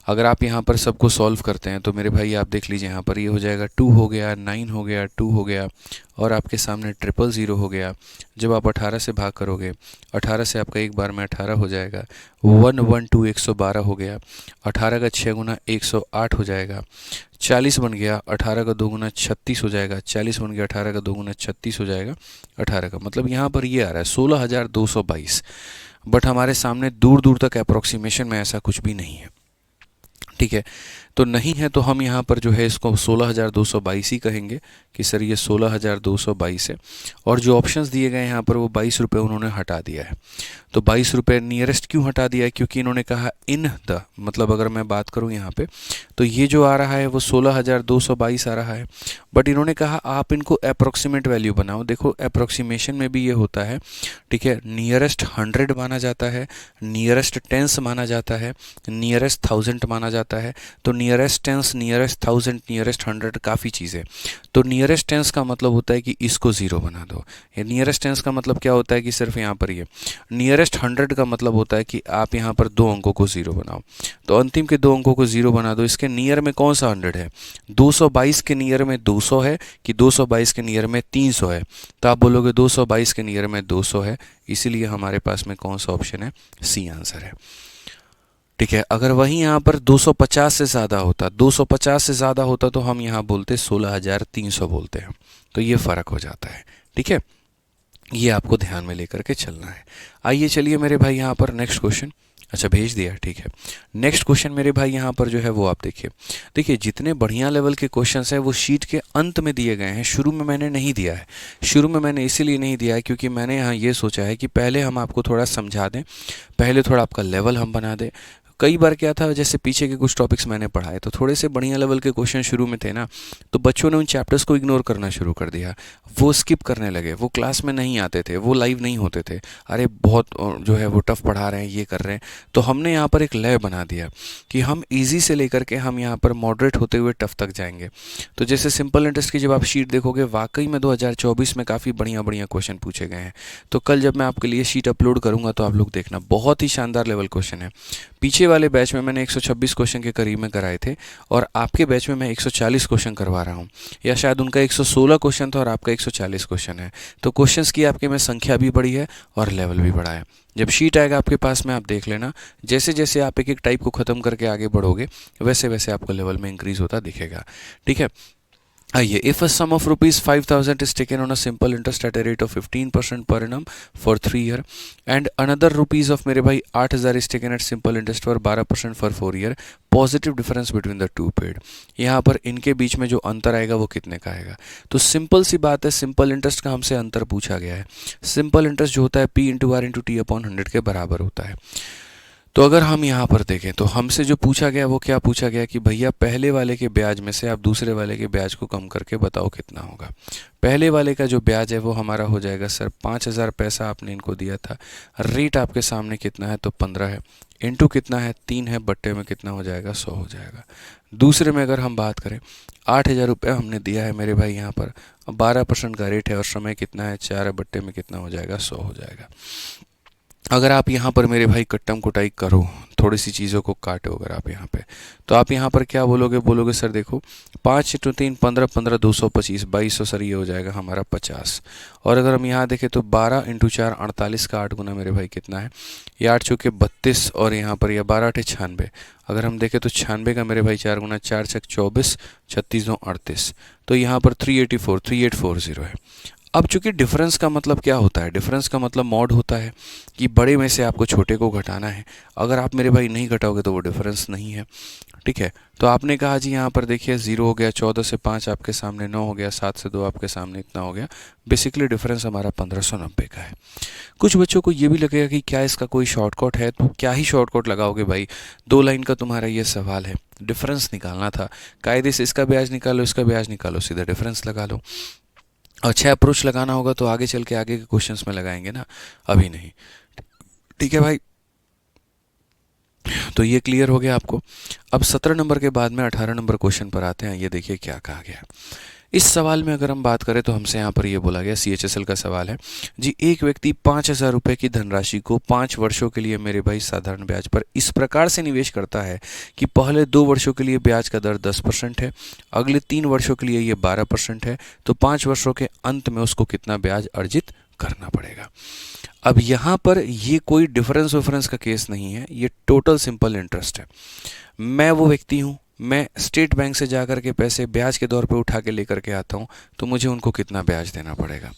अगर आप यहाँ पर सबको सॉल्व करते हैं तो मेरे भाई आप देख लीजिए यहाँ पर ये हो जाएगा 2 हो गया, 9 हो गया, 2 हो गया, और आपके सामने 000 हो गया। जब आप 18 से भाग करोगे, 18 से आपका एक बार में 18 हो जाएगा, 112 112 हो गया, 18 का 6 गुना 108 हो जाएगा, 40 बन गया, 18 का 2 गुना 36 हो जाएगा, 40 बन गया, 18 का 2 गुना 36 हो जाएगा 18 का। मतलब यहाँ पर ये आ रहा है 16,222। बट हमारे सामने दूर दूर तक अप्रोक्सीमेशन में ऐसा कुछ भी नहीं है, ठीक है। तो नहीं है तो हम यहाँ पर जो है इसको 16,222 ही कहेंगे कि सर ये 16,222 है। और जो ऑप्शंस दिए गए हैं यहाँ पर वो 22 रुपये उन्होंने हटा दिया है। तो 22 रुपये नियरेस्ट क्यों हटा दिया है, क्योंकि इन्होंने कहा इन द, मतलब अगर मैं बात करूँ यहाँ पे तो ये जो आ रहा है वो 16,222 आ रहा है। बट इन्होंने कहा आप इनको अप्रोक्सीमेट वैल्यू बनाओ। देखो अप्रोक्सीमेशन में भी ये होता है, ठीक है। नियरेस्ट 100 माना जाता है, नियरेस्ट टेंस माना जाता है, नियरेस्ट 1000 माना जाता है। तो नियरेस्ट टेंस, नियरेस्ट 1000, नियरेस्ट 100, काफ़ी चीज़ें। तो नियरेस्ट टेंस का मतलब होता है कि इसको 0 बना दो। ये नियरेस्ट टेंस का मतलब क्या होता है कि सिर्फ यहाँ पर ये नियरेस्ट 100 का मतलब होता है कि आप यहाँ पर 2 अंकों को 0 बनाओ। तो अंतिम के 2 अंकों को 0 बना दो। इसके नियर में कौन सा 100 है, 222 के नियर में 200 है कि 222 के नियर में 300 है। तो आप बोलोगे 222 के नियर में 200 है, इसीलिए हमारे पास में कौन सा ऑप्शन है, सी आंसर है, ठीक है। अगर वहीं यहाँ पर 250 से ज़्यादा होता, 250 से ज़्यादा होता तो हम यहाँ बोलते 16,300 बोलते हैं। तो ये फ़र्क हो जाता है, ठीक है। ये आपको ध्यान में लेकर के चलना है। आइए चलिए मेरे भाई यहाँ पर नेक्स्ट क्वेश्चन, अच्छा भेज दिया, ठीक है। नेक्स्ट क्वेश्चन मेरे भाई यहाँ पर जो है वो आप देखिए। देखिए जितने बढ़िया लेवल के क्वेश्चंस हैं वो शीट के अंत में दिए गए हैं, शुरू में मैंने नहीं दिया है। शुरू में मैंने इसीलिए नहीं दिया है क्योंकि मैंने यहाँ ये सोचा है कि पहले हम आपको थोड़ा समझा दें, पहले थोड़ा आपका लेवल हम बना दें। कई बार क्या था, जैसे पीछे के कुछ टॉपिक्स मैंने पढ़ाए तो थोड़े से बढ़िया लेवल के क्वेश्चन शुरू में थे ना, तो बच्चों ने उन चैप्टर्स को इग्नोर करना शुरू कर दिया, वो स्किप करने लगे, वो क्लास में नहीं आते थे, वो लाइव नहीं होते थे, अरे बहुत जो है वो टफ पढ़ा रहे हैं, ये कर रहे हैं। तो हमने यहाँ पर एक लय बना दिया कि हम इजी से लेकर के हम यहाँ पर मॉडरेट होते हुए टफ तक जाएंगे। तो जैसे सिंपल इंटरेस्ट की जब आप शीट देखोगे, वाकई में 2024 में काफ़ी बढ़िया बढ़िया क्वेश्चन पूछे गए हैं। तो कल जब मैं आपके लिए शीट अपलोड करूँगा तो आप लोग देखना, बहुत ही शानदार लेवल क्वेश्चन है। पीछे वाले बैच में मैंने 126 क्वेश्चन के करीब में कराए थे, और आपके बैच में मैं 140 क्वेश्चन करवा रहा हूँ, या शायद उनका 116 क्वेश्चन था और आपका 140 क्वेश्चन है। तो क्वेश्चंस की आपके में संख्या भी बढ़ी है और लेवल भी बढ़ा है। जब शीट आएगा आपके पास में, आप देख लेना, जैसे जैसे आप एक एक टाइप को ख़त्म करके आगे बढ़ोगे, वैसे वैसे आपको लेवल में इंक्रीज होता दिखेगा। ठीक है, आइए, if a sum of ₹5,000 is taken on a simple interest at a rate of 15% per annum for 3 year, and another rupees of मेरे भाई 8,000 is taken at simple interest for 12% for 4 year, positive difference between the two paid. यहाँ पर इनके बीच में जो अंतर आएगा वो कितने का आएगा? तो सिंपल सी बात है, सिंपल इंटरेस्ट का हमसे अंतर पूछा गया है। सिंपल इंटरेस्ट जो होता है P into R into T upon 100 के बराबर होता है। तो अगर हम यहाँ पर देखें तो हमसे जो पूछा गया वो क्या पूछा गया कि भैया पहले वाले के ब्याज में से आप दूसरे वाले के ब्याज को कम करके बताओ कितना होगा। पहले वाले का जो ब्याज है वो हमारा हो जाएगा सर 5,000 पैसा आपने इनको दिया था, रेट आपके सामने कितना है तो 15 है, इंटू कितना है 3 है, बट्टे में कितना हो जाएगा 100 हो जाएगा। दूसरे में अगर हम बात करें 8,000 रुपये हमने दिया है मेरे भाई, यहाँ पर 12% का रेट है और समय कितना है 4 है, बट्टे में कितना हो जाएगा 100 हो जाएगा। अगर आप यहाँ पर मेरे भाई कट्टम कुटाई करो, थोड़ी सी चीज़ों को काटो अगर आप यहाँ पे, तो आप यहाँ पर क्या बोलोगे? बोलोगे सर देखो 5 इंटू 3 15, 15 225 2200 सर, ये हो जाएगा हमारा 50। और अगर हम यहाँ देखें तो 12 इंटू 4 48 का 8 गुना मेरे भाई कितना है? ये 8 चौके 32, और यहाँ पर यह 12 8 96। अगर हम देखें तो 96 का मेरे भाई 4 गुना 4 छक 24, 36 9 38, तो यहाँ पर 384 3840 है। अब चूंकि डिफरेंस का मतलब क्या होता है? डिफरेंस का मतलब मॉड होता है कि बड़े में से आपको छोटे को घटाना है। अगर आप मेरे भाई नहीं घटाओगे तो वो डिफरेंस नहीं है। ठीक है, तो आपने कहा जी यहाँ पर देखिए 0 हो गया, 14 से 5 आपके सामने 9 हो गया, 7 से 2 आपके सामने इतना हो गया। बेसिकली डिफरेंस हमारा 1590 का है। कुछ बच्चों को ये भी लगेगा कि क्या इसका कोई शॉर्टकट है, तो क्या ही शॉर्टकट लगाओगे भाई, 2 लाइन का तुम्हारा ये सवाल है, डिफरेंस निकालना था, कायदे से इसका ब्याज निकालो, इसका ब्याज निकालो, सीधा डिफरेंस लगा लो। अच्छा अप्रोच लगाना होगा तो आगे चल के आगे के क्वेश्चंस में लगाएंगे ना, अभी नहीं। ठीक है भाई, तो ये क्लियर हो गया आपको। अब 17 नंबर के बाद में 18 नंबर क्वेश्चन पर आते हैं। ये देखिए क्या कहा गया। इस सवाल में अगर हम बात करें तो हमसे यहाँ पर ये बोला गया, CHSL का सवाल है जी, एक व्यक्ति 5,000 रुपये की धनराशि को 5 वर्षों के लिए मेरे भाई साधारण ब्याज पर इस प्रकार से निवेश करता है कि पहले 2 वर्षों के लिए ब्याज का दर 10% है, अगले 3 वर्षों के लिए ये 12% है, तो 5 वर्षों के अंत में उसको कितना ब्याज अर्जित करना पड़ेगा। अब यहाँ पर ये कोई डिफरेंस विफरेंस का केस नहीं है, ये टोटल सिंपल इंटरेस्ट है। मैं वो व्यक्ति हूँ, मैं स्टेट बैंक से जाकर के पैसे ब्याज के दौर पे उठा के लेकर के आता हूँ, तो मुझे उनको कितना ब्याज देना पड़ेगा।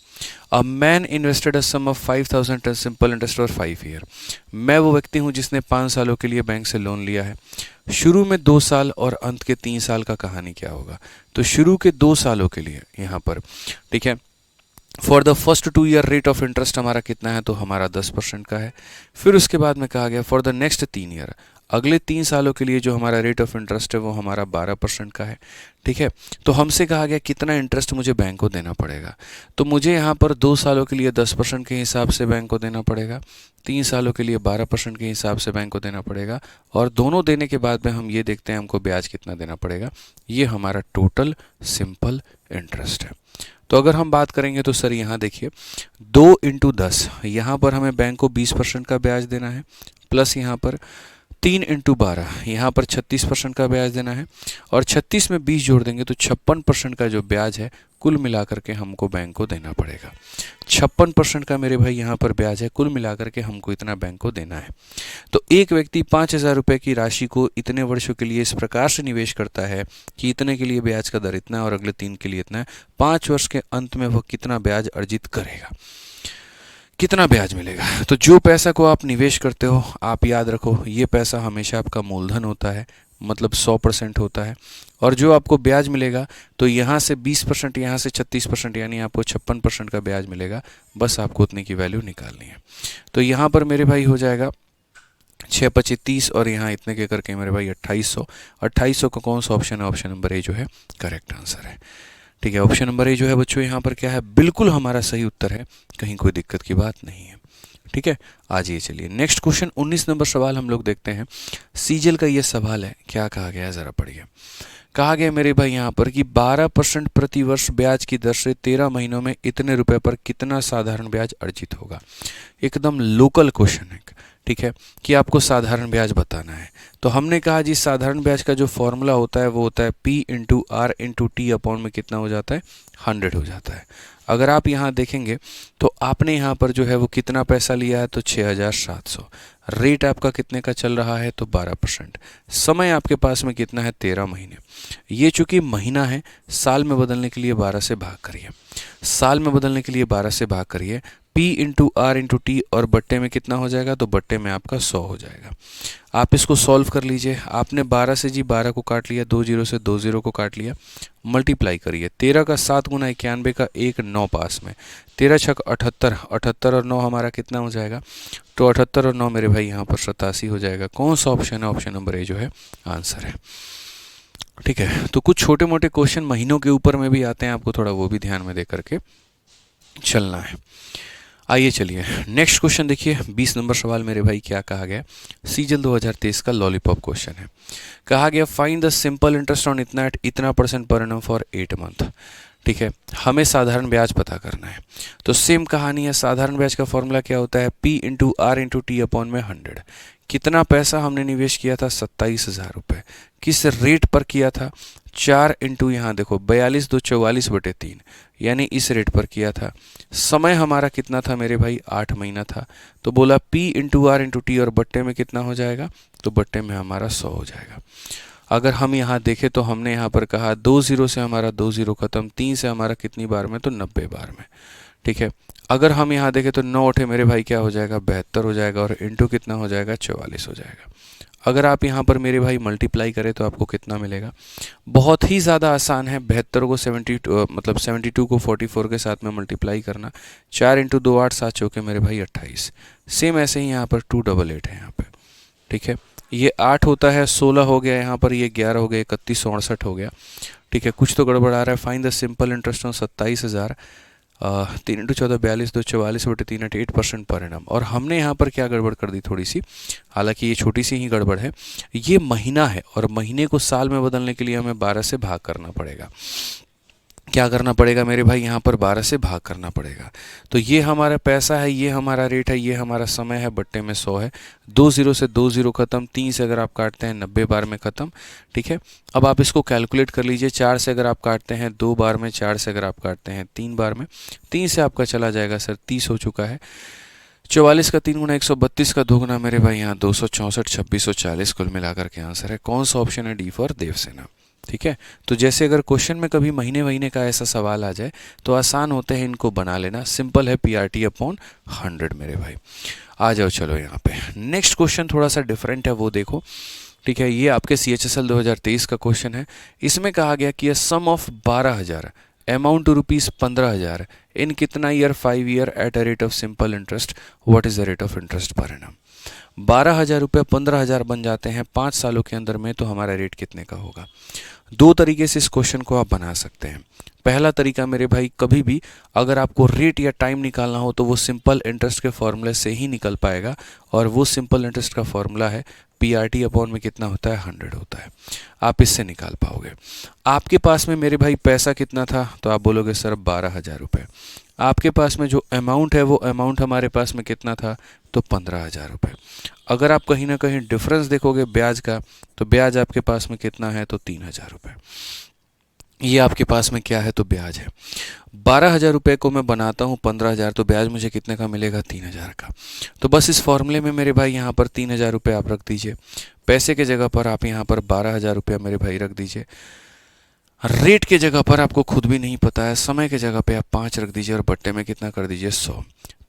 A man invested a sum of 5,000 simple interest for 5 year. मैं वो व्यक्ति हूँ जिसने 5 सालों के लिए बैंक से लोन लिया है। शुरू में 2 साल और अंत के 3 साल का कहानी क्या होगा? तो शुरू के 2 सालों के लिए यहाँ पर, ठीक है, for the first 2 year rate of interest हमारा कितना है? तो हमारा 10% का है। फिर उसके बाद में कहा गया फॉर द नेक्स्ट 3 ईयर, अगले 3 सालों के लिए जो हमारा रेट ऑफ इंटरेस्ट है वो हमारा 12% का है। ठीक है, तो हमसे कहा गया कितना इंटरेस्ट मुझे बैंक को देना पड़ेगा। तो मुझे यहाँ पर 2 सालों के लिए 10% के हिसाब से बैंक को देना पड़ेगा, 3 सालों के लिए 12% के हिसाब से बैंक को देना पड़ेगा, और दोनों देने के बाद में हम ये देखते हैं हमको ब्याज कितना देना पड़ेगा। ये हमारा टोटल सिंपल इंटरेस्ट है। तो अगर हम बात करेंगे तो सर यहाँ देखिए 2 इंटू 10, यहाँ पर हमें बैंक को 20% का ब्याज देना है, प्लस यहाँ पर 3 इंटू 12, यहाँ पर 36% का ब्याज देना है, और 36 में 20 जोड़ देंगे तो 56% का जो ब्याज है कुल मिलाकर के हमको बैंक को देना पड़ेगा। 56% का मेरे भाई यहाँ पर ब्याज है, कुल मिलाकर के हमको इतना बैंक को देना है। तो एक व्यक्ति 5,000 रुपये की राशि को इतने वर्षों के लिए इस प्रकार से निवेश करता है कि इतने के लिए ब्याज का दर इतना है और अगले 3 के लिए इतना है। 5 वर्ष के अंत में वह कितना ब्याज अर्जित करेगा, कितना ब्याज मिलेगा? तो जो पैसा को आप निवेश करते हो, आप याद रखो ये पैसा हमेशा आपका मूलधन होता है, मतलब 100% होता है, और जो आपको ब्याज मिलेगा तो यहाँ से 20%, यहाँ से 36%, यानी आपको 56% का ब्याज मिलेगा। बस आपको उतने की वैल्यू निकालनी है। तो यहाँ पर मेरे भाई हो जाएगा 6 पचे 30 और यहाँ इतने के करके मेरे भाई 2800। 2800 का कौन सा ऑप्शन है? ऑप्शन नंबर ए जो है करेक्ट आंसर है। ठीक है, ऑप्शन नंबर ए जो है बच्चों यहाँ पर क्या है, बिल्कुल हमारा सही उत्तर है, कहीं कोई दिक्कत की बात नहीं है। ठीक है, आज ये चलिए नेक्स्ट क्वेश्चन 19 नंबर सवाल हम लोग देखते हैं। सीजल का ये सवाल है, क्या कहा गया है जरा पढ़िए। कहा गया मेरे भाई यहाँ पर कि 12% प्रति वर्ष ब्याज की दर से 13 महीनों में इतने रुपए पर कितना साधारण ब्याज अर्जित होगा। एकदम लोकल क्वेश्चन है, ठीक है, कि आपको साधारण ब्याज बताना है। तो हमने कहा जी साधारण ब्याज का जो फॉर्मूला होता है वो होता है P into R into T upon में कितना हो जाता है, 100 हो जाता है। अगर आप यहाँ देखेंगे तो आपने यहाँ पर जो है वो कितना पैसा लिया है, तो 6700। रेट आपका कितने का चल रहा है, तो 12%। समय आपके पास में कितना है, 13 महीने। ये चूंकि महीना है, साल में बदलने के लिए 12 से भाग करिए। साल में बदलने के लिए 12 से भाग करिए। P into R into T और बट्टे में कितना हो जाएगा, तो बट्टे में आपका 100 हो जाएगा। आप इसको सॉल्व कर लीजिए। आपने 12 से जी 12 को काट लिया, 2 जीरो से 2 जीरो को काट लिया, मल्टीप्लाई करिए। 13 का 7 गुना 91 का 1 9 पास में, 13 छक 78, 78 और 9 हमारा कितना हो जाएगा, तो 78 और 9 मेरे भाई यहाँ पर 87 हो जाएगा। कौन सा ऑप्शन है, ऑप्शन नंबर ए जो है आंसर है। ठीक है, तो कुछ छोटे मोटे क्वेश्चन महीनों के ऊपर में भी आते हैं, आपको थोड़ा वो भी ध्यान में दे करके चलना है। आइए चलिए नेक्स्ट क्वेश्चन देखिए। 20 नंबर सवाल मेरे भाई क्या कहा गया, सीजल 2023 का लॉलीपॉप क्वेश्चन है। कहा गया find the simple interest on इतना एट इतना % पर एनम फॉर 8 मंथ। ठीक है, हमें साधारण ब्याज पता करना है। तो सेम कहानी है, साधारण ब्याज का फॉर्मूला क्या होता है, P into R into T upon में 100। कितना पैसा हमने निवेश किया था, 27,000 रुपये। किस रेट पर किया था, 4 इंटू यहाँ देखो 42 2 44 बटे 3, यानी इस रेट पर किया था। समय हमारा कितना था मेरे भाई, 8 महीना था। तो बोला P into R into T और बट्टे में कितना हो जाएगा, तो बट्टे में हमारा 100 हो जाएगा। अगर हम यहाँ देखें तो हमने यहाँ पर कहा 2 जीरो से हमारा 2 जीरो खत्म, 3 से हमारा कितनी बार में, तो 90 बार में। ठीक है, अगर हम यहाँ देखें तो 9 उठे मेरे भाई क्या हो जाएगा, 72 हो जाएगा, और इंटू कितना हो जाएगा, 44 हो जाएगा। अगर आप यहाँ पर मेरे भाई मल्टीप्लाई करें तो आपको कितना मिलेगा, बहुत ही ज़्यादा आसान है। 72 को 72 को 44 के साथ में मल्टीप्लाई करना, 4 इंटू 2 8 7 चौके मेरे भाई 28। सेम ऐसे ही यहाँ पर 288 है यहाँ पे। ठीक है, ये 8 होता है, 16 हो गया यहाँ पर, ये 11 हो गया, 3168 हो गया। ठीक है, कुछ तो गड़बड़ आ रहा है। Find the simple interest on 27,000, 3 into 14 42 2 44 बटे 3 8% पर एनम। और हमने यहाँ पर क्या गड़बड़ कर दी थोड़ी सी, हालांकि ये छोटी सी ही गड़बड़ है। ये महीना है और महीने को साल में बदलने के लिए हमें 12 से भाग करना पड़ेगा। क्या करना पड़ेगा मेरे भाई, यहाँ पर 12 से भाग करना पड़ेगा। तो ये हमारा पैसा है, ये हमारा रेट है, ये हमारा समय है, बट्टे में 100 है। 2 जीरो से 2 जीरो खत्म, 3 से अगर आप काटते हैं 90 बार में ख़त्म। ठीक है, अब आप इसको कैलकुलेट कर लीजिए। 4 से अगर आप काटते हैं 2 बार में, 4 से अगर आप काटते हैं 3 बार में, 3 से आपका चला जाएगा सर 30 हो चुका है। 44 का 3 गुना 132 का 2 गुना मेरे भाई यहाँ 264 2640 कुल मिलाकर के आंसर है। कौन सा ऑप्शन है, डी फॉर देवसेना। ठीक है, तो जैसे अगर क्वेश्चन में कभी महीने महीने का ऐसा सवाल आ जाए तो आसान होते हैं इनको बना लेना। सिंपल है, PRT अपॉन 100 मेरे भाई। आ जाओ चलो यहाँ पे नेक्स्ट क्वेश्चन थोड़ा सा डिफरेंट है, वो देखो। ठीक है, ये आपके CHSL 2023 का क्वेश्चन है। इसमें कहा गया कि सम ऑफ 12,000 अमाउंट टू रुपीज़ 15,000 इन कितना year, 5 year at a rate of simple interest, what is the rate of interest per annum. 12,000 रुपये 15,000 बन जाते हैं 5 सालों के अंदर में, तो हमारा रेट कितने का होगा। दो तरीके से इस क्वेश्चन को आप बना सकते हैं। पहला तरीका मेरे भाई, कभी भी अगर आपको रेट या टाइम निकालना हो तो वो सिंपल इंटरेस्ट के फॉर्मूले से ही निकल पाएगा, और वो सिंपल इंटरेस्ट का फॉर्मूला है PRT अपॉन में कितना होता है, 100 होता है। आप इससे निकाल पाओगे। आपके पास में मेरे भाई पैसा कितना था, तो आप बोलोगे सर 12,000 रुपये। आपके पास में जो अमाउंट है वो अमाउंट हमारे पास में कितना था, तो 15,000 रुपये। अगर आप कहीं ना कहीं डिफरेंस देखोगे ब्याज का, तो ब्याज आपके पास में कितना है, तो 3,000 रुपये। ये आपके पास में क्या है, तो ब्याज है। 12,000 रुपये को मैं बनाता हूँ 15,000, तो ब्याज मुझे कितने का मिलेगा, 3,000 का। तो बस इस फॉर्मूले में मेरे भाई यहाँ पर 3,000 रुपये आप रख दीजिए। पैसे के जगह पर आप यहाँ पर 12,000 रुपया मेरे भाई रख दीजिए। रेट के जगह पर आपको खुद भी नहीं पता है, समय के जगह पे आप 5 रख दीजिए, और बट्टे में कितना कर दीजिए, 100।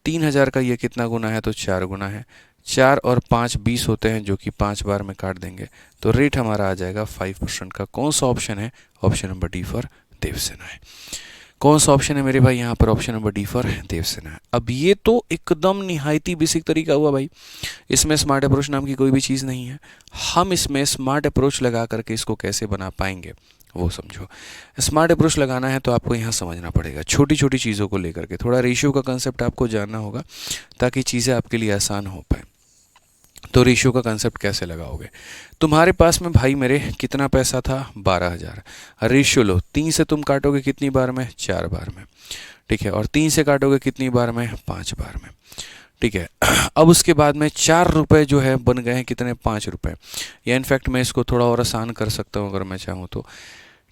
3,000 का ये कितना गुना है, तो 4 गुना है। 4 और 5 20 होते हैं, जो कि 5 बार में काट देंगे, तो रेट हमारा आ जाएगा 5% का। कौन सा ऑप्शन है, option number D for Devasena है। कौन सा ऑप्शन है मेरे भाई यहाँ पर? Option number D for Devasena है। अब ये तो एकदम निहायती बेसिक तरीका हुआ भाई, इसमें स्मार्ट अप्रोच नाम की कोई भी चीज़ नहीं है। हम इसमें स्मार्ट अप्रोच लगा करके इसको कैसे बना पाएंगे वो समझो। स्मार्ट अप्रोच लगाना है तो आपको यहाँ समझना पड़ेगा छोटी छोटी चीज़ों को लेकर के, थोड़ा रेशियो का कंसेप्ट आपको जानना होगा ताकि चीज़ें आपके लिए आसान हो पाए। तो रेशियो का कंसेप्ट कैसे लगाओगे? तुम्हारे पास में भाई मेरे कितना पैसा था? 12,000। रेशियो लो, 3 से तुम काटोगे कितनी बार में? 4 बार में, ठीक है। और 3 से काटोगे कितनी बार में? 5 बार में, ठीक है। अब उसके बाद में 4 रुपये जो है बन गए हैं कितने? 5 रुपये। या इनफैक्ट मैं इसको थोड़ा और आसान कर सकता हूँ अगर मैं चाहूँ तो,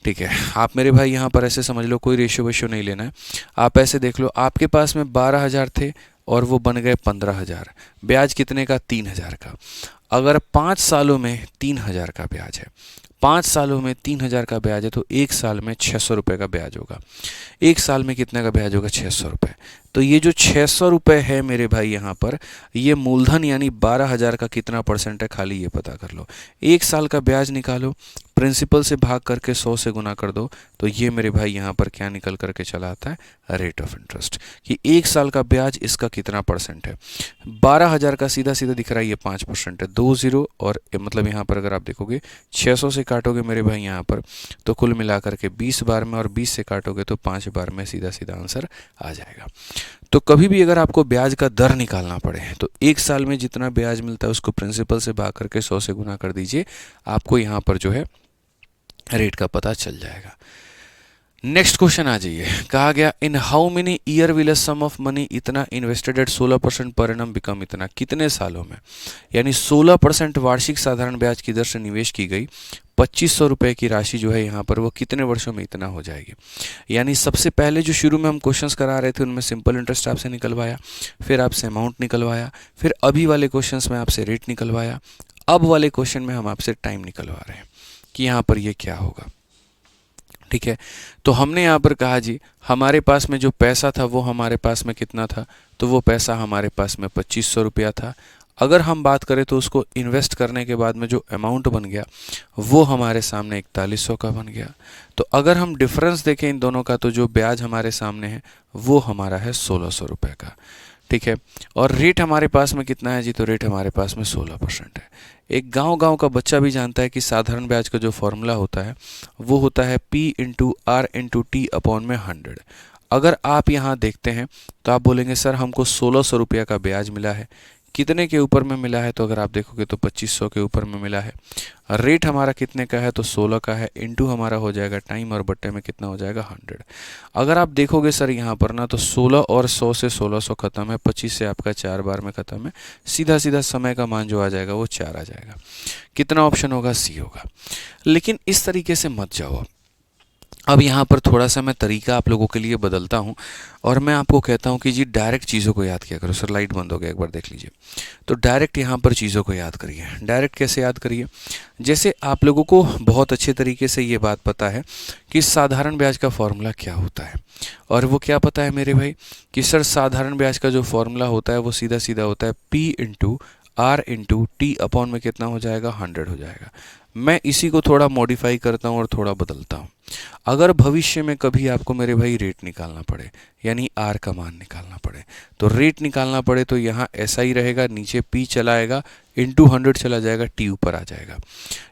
ठीक है। आप मेरे भाई यहाँ पर ऐसे समझ लो, कोई रेशियो वेशियो नहीं लेना है। आप ऐसे देख लो, आपके पास में 12,000 थे और वो बन गए 15,000। ब्याज कितने का? 3,000 का। अगर 5 सालों में 3,000 का ब्याज है, 5 सालों में 3,000 का ब्याज है, तो 1 साल में 600 रुपये का ब्याज होगा। 1 साल में कितने का ब्याज होगा? 600 रुपये। तो ये जो 600 रुपये है मेरे भाई यहाँ पर, ये मूलधन यानी 12,000 का कितना परसेंट है खाली ये पता कर लो। 1 साल का ब्याज निकालो, प्रिंसिपल से भाग करके 100 से गुना कर दो, तो ये मेरे भाई यहाँ पर क्या निकल करके चला आता है? रेट ऑफ इंटरेस्ट, कि 1 साल का ब्याज इसका कितना परसेंट है। 12,000 का सीधा सीधा दिख रहा है ये 5% है, 2 जीरो, और मतलब यहाँ पर अगर आप देखोगे 600 से काटोगे मेरे भाई यहाँ पर, तो कुल मिला करके 20 बार में, और 20 से काटोगे तो 5 बार में सीधा सीधा आंसर आ जाएगा। तो कभी भी अगर आपको ब्याज का दर निकालना पड़े तो 1 साल में जितना ब्याज मिलता है उसको प्रिंसिपल से भाग करके 100 से गुना कर दीजिए, आपको यहाँ पर जो है रेट का पता चल जाएगा। नेक्स्ट क्वेश्चन आ जाइए। कहा गया in how many year will a sum of money इतना invested at 16% per annum become इतना, कितने सालों में, यानी 16% वार्षिक साधारण ब्याज की दर से निवेश की गई 2,500 रुपये की राशि जो है यहाँ पर वो कितने वर्षों में इतना हो जाएगी। यानी सबसे पहले जो शुरू में हम क्वेश्चंस करा रहे थे उनमें सिंपल इंटरेस्ट आपसे निकलवाया, फिर आपसे अमाउंट निकलवाया, फिर अभी वाले क्वेश्चंस में आपसे रेट निकलवाया, अब वाले क्वेश्चन में हम आपसे टाइम निकलवा रहे हैं कि यहाँ पर ये क्या होगा, ठीक है। तो हमने यहाँ पर कहा जी हमारे पास में जो पैसा था वो हमारे पास में कितना था, तो वो पैसा हमारे पास में 2,500 रुपया था। अगर हम बात करें तो उसको इन्वेस्ट करने के बाद में जो अमाउंट बन गया वो हमारे सामने 4100 का बन गया। तो अगर हम डिफरेंस देखें इन दोनों का, तो जो ब्याज हमारे सामने है वो हमारा है 1,600 रुपये का, ठीक है। और रेट हमारे पास में कितना है जी, तो रेट हमारे पास में 16% है। एक गांव का बच्चा भी जानता है कि साधारण ब्याज का जो फॉर्मूला होता है वो होता है P/R/T/100। अगर आप यहाँ देखते हैं तो आप बोलेंगे सर हमको 1,600 रुपया का ब्याज मिला है, कितने के ऊपर में मिला है, तो अगर आप देखोगे तो 2,500 के ऊपर में मिला है। रेट हमारा कितने का है, तो 16 का है, इनटू हमारा हो जाएगा टाइम, और बट्टे में कितना हो जाएगा 100। अगर आप देखोगे सर यहाँ पर ना, तो 16 और 100 से 1,600 खत्म है, 25 से आपका 4 बार में खत्म है, सीधा सीधा समय का मान जो आ जाएगा वो 4 आ जाएगा। कितना ऑप्शन होगा? सी होगा। लेकिन इस तरीके से मत जाओ। अब यहाँ पर थोड़ा सा मैं तरीका आप लोगों के लिए बदलता हूँ और मैं आपको कहता हूँ कि जी डायरेक्ट चीज़ों को याद किया करो। सर लाइट बंद हो गया, एक बार देख लीजिए। तो डायरेक्ट यहाँ पर चीज़ों को याद करिए। डायरेक्ट कैसे याद करिए? जैसे आप लोगों को बहुत अच्छे तरीके से ये बात पता है कि साधारण ब्याज का फॉर्मूला क्या होता है, और वो क्या पता है मेरे भाई कि सर साधारण ब्याज का जो फॉर्मूला होता है वो सीधा सीधा होता है P/R/T अपॉन में कितना हो जाएगा? 100 हो जाएगा। मैं इसी को थोड़ा मॉडिफाई करता हूँ और थोड़ा बदलता हूँ। अगर भविष्य में कभी आपको मेरे भाई रेट निकालना पड़े, यानी आर का मान निकालना पड़े, तो रेट निकालना पड़े तो यहाँ ऐसा ही रहेगा, नीचे पी चला आएगा, इंटू 100 चला जाएगा, टी ऊपर आ जाएगा।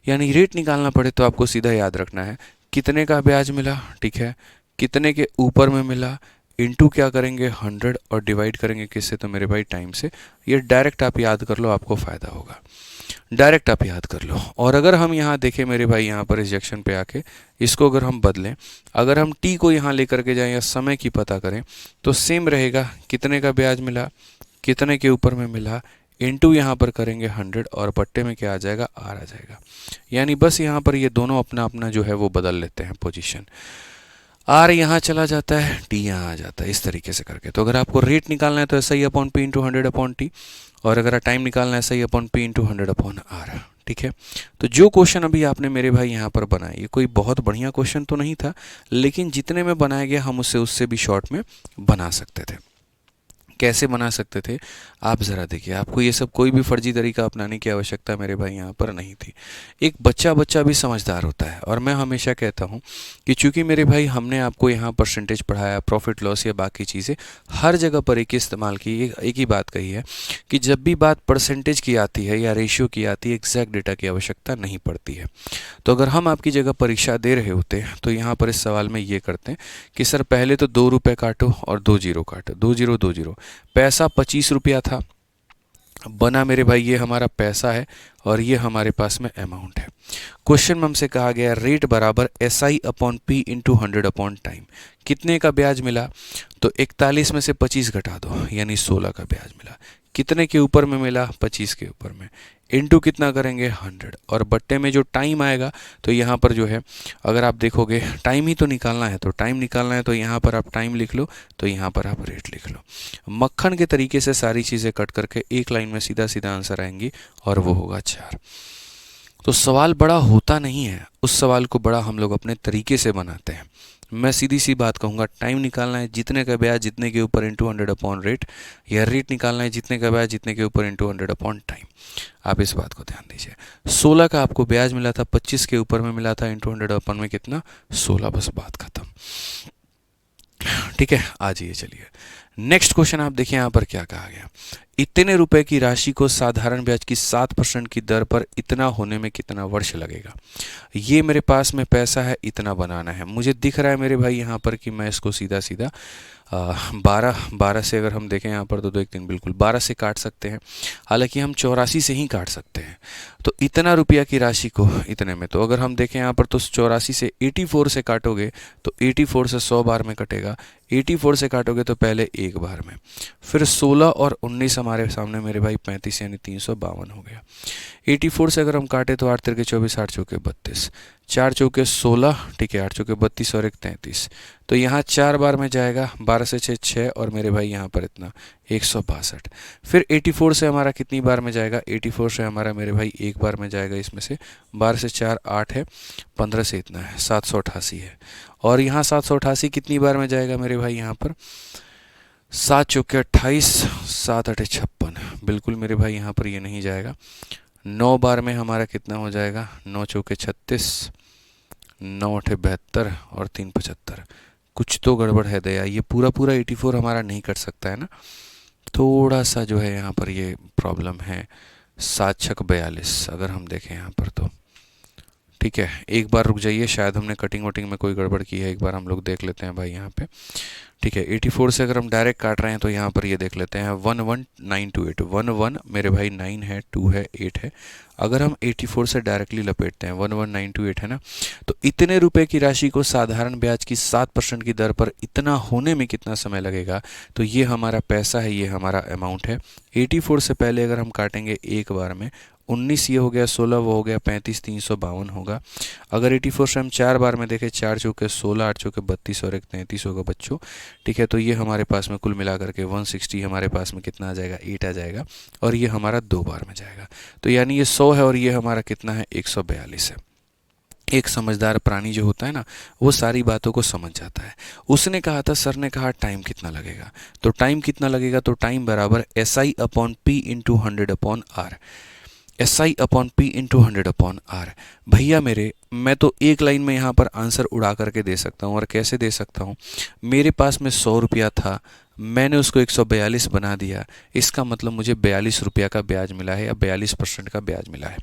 यानी रेट निकालना पड़े तो आपको सीधा याद रखना है कितने का ब्याज मिला, ठीक है, कितने के ऊपर में मिला, इंटू क्या करेंगे 100 और डिवाइड करेंगे किससे, तो मेरे भाई टाइम से। ये डायरेक्ट आप याद कर लो, आपको फ़ायदा होगा। डायरेक्ट आप याद कर लो। और अगर हम यहाँ देखें मेरे भाई यहाँ पर रिजेक्शन पे आके इसको अगर हम बदलें, अगर हम टी को यहाँ लेकर के जाएं या समय की पता करें तो सेम रहेगा, कितने का ब्याज मिला, कितने के ऊपर में मिला, इनटू यहाँ पर करेंगे 100 और बट्टे में क्या आ जाएगा? आर आ जाएगा। यानी बस यहाँ पर ये दोनों अपना अपना जो है वो बदल लेते हैं पोजीशन। आर यहाँ चला जाता है, टी यहाँ आ जाता है, इस तरीके से करके। तो अगर आपको रेट निकालना है तो S I upon P into 100 upon T, और अगर टाइम निकालना है S I upon P into 100 upon R, ठीक है। तो जो क्वेश्चन अभी आपने मेरे भाई यहाँ पर बनाया, ये कोई बहुत बढ़िया क्वेश्चन तो नहीं था, लेकिन जितने में बनाया गया हम उससे भी शॉर्ट में बना सकते थे। कैसे बना सकते थे आप ज़रा देखिए। आपको ये सब कोई भी फर्जी तरीका अपनाने की आवश्यकता मेरे भाई यहाँ पर नहीं थी। एक बच्चा बच्चा भी समझदार होता है, और मैं हमेशा कहता हूँ कि चूंकि मेरे भाई हमने आपको यहाँ परसेंटेज पढ़ाया, प्रॉफिट लॉस या बाकी चीज़ें हर जगह पर एक ही इस्तेमाल की, एक ही बात कही है कि जब भी बात परसेंटेज की आती है या रेशियो की आती है, एग्जैक्ट डेटा की आवश्यकता नहीं पड़ती है। तो अगर हम आपकी जगह परीक्षा दे रहे होते हैं तो यहाँ पर इस सवाल में ये करते हैं कि सर पहले तो 2 रुपये काटो और 2 जीरो काटो, 2 जीरो 2 जीरो। पैसा 25 रुपया था, बना मेरे भाई ये हमारा पैसा है और ये हमारे पास में अमाउंट है। क्वेश्चन में हमसे कहा गया रेट बराबर SI upon P into 100 upon time. कितने का ब्याज मिला? तो 41 में से 25 घटा दो, यानी 16 का ब्याज मिला। कितने के ऊपर में मिला? 25 के ऊपर में। इंटू कितना करेंगे? 100, और बट्टे में जो टाइम आएगा तो यहाँ पर जो है अगर आप देखोगे टाइम ही तो निकालना है, तो टाइम निकालना है तो यहाँ पर आप टाइम लिख लो, तो यहाँ पर आप रेट लिख लो। मक्खन के तरीके से सारी चीज़ें कट करके एक लाइन में सीधा सीधा आंसर आएंगी और वो होगा 4। तो सवाल बड़ा होता नहीं है, उस सवाल को बड़ा हम लोग अपने तरीके से बनाते हैं। मैं सीधी सी बात कहूँगा, टाइम निकालना है जितने का ब्याज जितने के ऊपर इंटू 100 अपॉन रेट, या रेट निकालना है जितने का ब्याज जितने के ऊपर इंटू 100 अपॉन टाइम। आप इस बात को ध्यान दीजिए। 16 का आपको ब्याज मिला था, 25 के ऊपर में मिला था, इंटू 100 अपॉन में कितना? 16। बस बात खत्म। ठीक है, आ जाइए चलिए नेक्स्ट क्वेश्चन। आप देखिए यहाँ पर क्या कहा गया। इतने रुपए की राशि को साधारण ब्याज की 7% की दर पर इतना होने में कितना वर्ष लगेगा? ये मेरे पास में पैसा है, इतना बनाना है। मुझे दिख रहा है मेरे भाई यहाँ पर कि मैं इसको सीधा सीधा 12 से अगर हम देखें यहाँ पर तो 2 1 3 बिल्कुल 12 से काट सकते हैं। हालांकि हम 84 से ही काट सकते हैं। तो इतना रुपया की राशि को इतने में, तो अगर हम देखें यहाँ पर तो 84 से 84 से काटोगे तो 84 से 100 बार में कटेगा। 84 से काटोगे तो पहले एक बार में, फिर 16 और 19 हमारे सामने मेरे भाई 35 यानी 352 हो गया। 84 से अगर हम काटे तो 8 तिरके 24, 8 चौके 32, 4 चौके 16, ठीक है, 8 चौके 32 और 1 33। तो यहाँ 4 बार में जाएगा, 12 से 6 6 और मेरे भाई यहाँ पर इतना 162। फिर 84 से हमारा कितनी बार में जाएगा? 84 से हमारा मेरे भाई एक बार में जाएगा। इसमें से 12 से 4 8 है, 15 से इतना है 788 है। और यहाँ 788 कितनी बार में जाएगा मेरे भाई? यहाँ पर 7 चौके 28, 7 8 56। बिल्कुल मेरे भाई यहाँ पर ये नहीं जाएगा। 9 बार में हमारा कितना हो जाएगा? 9 चौके 36, 9 8 72 और 3 75। कुछ तो गड़बड़ है दया, ये पूरा पूरा 84 हमारा नहीं कट सकता है ना, थोड़ा सा जो है यहाँ पर ये प्रॉब्लम है। 7 छक 42 अगर हम देखें यहाँ पर तो ठीक है। एक बार रुक जाइए, शायद हमने कटिंग वटिंग में कोई गड़बड़ की है, एक बार हम लोग देख लेते हैं भाई यहाँ पे। ठीक है, 84 से अगर हम डायरेक्ट काट रहे हैं तो यहाँ पर ये देख लेते हैं 11928। 1 मेरे भाई 9 है, 2 है, 8 है। अगर हम 84 से डायरेक्टली लपेटते हैं 11928 है ना, तो इतने रुपए की राशि को साधारण ब्याज की 7% की दर पर इतना होने में कितना समय लगेगा? तो ये हमारा पैसा है, ये हमारा अमाउंट है। 84 से पहले अगर हम काटेंगे एक बार में 19 ये हो गया, 16 वो हो गया 35, 352 होगा। अगर 84 से हम 4 बार में देखें, 4 चौके 16, 8 चौके 32 और 1 33 होगा बच्चों। ठीक है, तो ये हमारे पास में कुल मिलाकर के 160 हमारे पास में कितना आ जाएगा? 8 आ जाएगा। और ये हमारा 2 बार में जाएगा। तो यानी ये 100 है और ये हमारा कितना है? 142 है। एक समझदार प्राणी जो होता है ना, वो सारी बातों को समझ जाता है। उसने कहा था, सर ने कहा टाइम कितना लगेगा, तो टाइम कितना लगेगा? तो टाइम बराबर SI upon P into 100 upon R. SI upon P into 100 upon R. भैया मेरे, मैं तो एक लाइन में यहाँ पर आंसर उड़ा करके दे सकता हूँ। और कैसे दे सकता हूँ? मेरे पास में 100 रुपया था, मैंने उसको 142 बना दिया, इसका मतलब मुझे 42 रुपया का ब्याज मिला है, या 42% का ब्याज मिला है।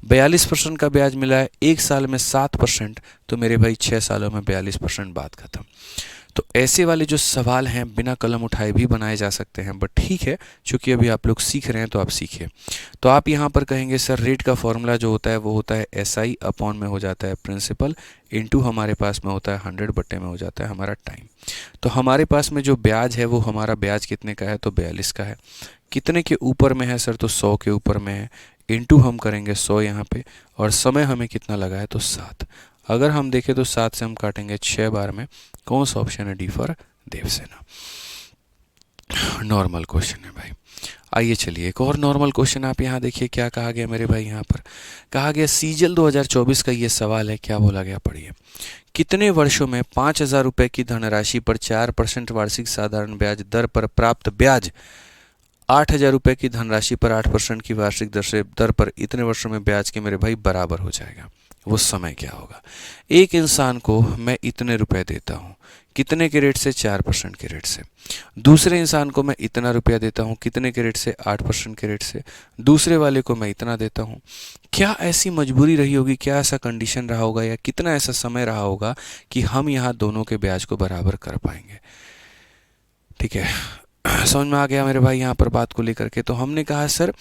42% का ब्याज मिला है, एक साल में 7%, तो मेरे भाई 6 सालों में 42%, बात खत्म। तो ऐसे वाले जो सवाल हैं बिना कलम उठाए भी बनाए जा सकते हैं, बट ठीक है, चूंकि अभी आप लोग सीख रहे हैं तो आप सीखिए। तो आप यहाँ पर कहेंगे सर रेट का फॉर्मूला जो होता है वो होता है SI अपॉन में हो जाता है प्रिंसिपल इंटू हमारे पास में होता है 100 बट्टे में हो जाता है हमारा टाइम। तो हमारे पास में जो ब्याज है वो हमारा ब्याज कितने का है? तो 42 का है। कितने के ऊपर में है सर? तो 100 के ऊपर में है। इंटू हम करेंगे 100 यहाँ पे, और समय हमें कितना लगा है? तो 7। अगर हम देखें तो 7 से हम काटेंगे 6 बार में। कौन सा ऑप्शन है? D for Devasena. Normal question है भाई। आइए चलिए एक और नॉर्मल क्वेश्चन आप यहाँ देखिए क्या कहा गया मेरे भाई। यहाँ पर कहा गया सीजल 2024 का ये सवाल है, क्या बोला गया पढ़िए। कितने वर्षों में 5,000 रुपए की धनराशि पर 4% वार्षिक साधारण ब्याज दर पर प्राप्त ब्याज 8,000 रुपए की धनराशि पर 8% की वार्षिक दर से दर पर इतने वर्षों में ब्याज के मेरे भाई बराबर हो जाएगा। वो समय क्या होगा। एक इंसान को मैं इतने रुपए देता हूँ, कितने के रेट से, 4% के रेट से। दूसरे इंसान को मैं इतना रुपया देता हूँ, कितने के रेट से, 8% के रेट से। दूसरे वाले को मैं इतना देता हूँ। क्या ऐसी मजबूरी रही होगी, क्या ऐसा कंडीशन रहा होगा, या कितना ऐसा समय रहा होगा कि हम यहाँ दोनों के ब्याज को बराबर कर पाएंगे। ठीक है, समझ में आ गया मेरे भाई यहाँ पर बात को लेकर के। तो हमने कहा सर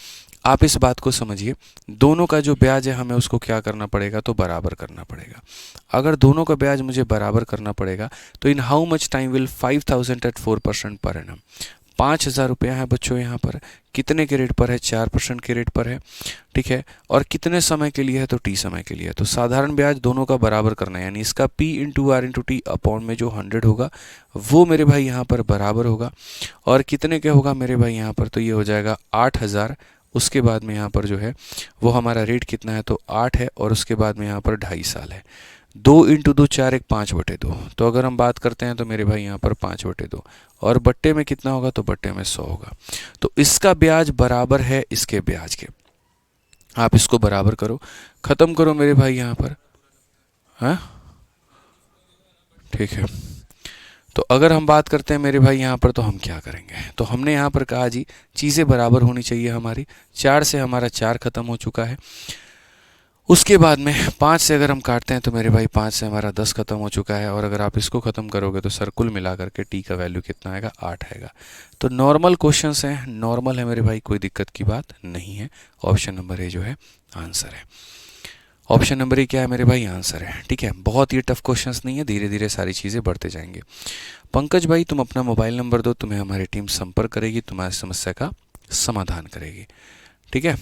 आप इस बात को समझिए, दोनों का जो ब्याज है हमें उसको क्या करना पड़ेगा, तो बराबर करना पड़ेगा। अगर दोनों का ब्याज मुझे बराबर करना पड़ेगा तो in how much time will 5,000 at 4% per annum, 5,000 रुपया है बच्चों यहाँ पर, कितने के रेट पर है, 4% के रेट पर है। ठीक है, और कितने समय के लिए है, तो टी समय के लिए है। तो साधारण ब्याज दोनों का बराबर करना है, यानी इसका P into R into T upon में जो 100 होगा वो मेरे भाई यहाँ पर बराबर होगा। और कितने का होगा मेरे भाई यहाँ पर, तो ये हो जाएगा 8,000। उसके बाद में यहाँ पर जो है वो हमारा रेट कितना है, तो 8 है, और उसके बाद में यहाँ पर 2.5 साल है। 2 इंटू 2 4, एक 5/2। तो अगर हम बात करते हैं तो मेरे भाई यहाँ पर 5/2, और बट्टे में कितना होगा, तो बट्टे में 100 होगा। तो इसका ब्याज बराबर है इसके ब्याज के। आप इसको बराबर करो, खत्म करो मेरे भाई यहाँ पर। हाँ ठीक है, तो अगर हम बात करते हैं मेरे भाई यहाँ पर तो हम क्या करेंगे, तो हमने यहाँ पर कहा जी चीज़ें बराबर होनी चाहिए हमारी। 4 से हमारा 4 खत्म हो चुका है। उसके बाद में 5 से अगर हम काटते हैं तो मेरे भाई 5 से हमारा 10 खत्म हो चुका है। और अगर आप इसको ख़त्म करोगे तो सर कुल मिला करके टी का वैल्यू कितना आएगा, 8 आएगा। तो नॉर्मल क्वेश्चंस हैं, नॉर्मल है मेरे भाई, कोई दिक्कत की बात नहीं है। ऑप्शन नंबर ए जो है आंसर है। ऑप्शन नंबर ए क्या है मेरे भाई, आंसर है। ठीक है, बहुत ही टफ क्वेश्चंस नहीं है, धीरे धीरे सारी चीज़ें बढ़ते जाएंगे। पंकज भाई तुम अपना मोबाइल नंबर दो, तुम्हें हमारी टीम संपर्क करेगी, तुम्हारी समस्या का समाधान करेगी। ठीक है,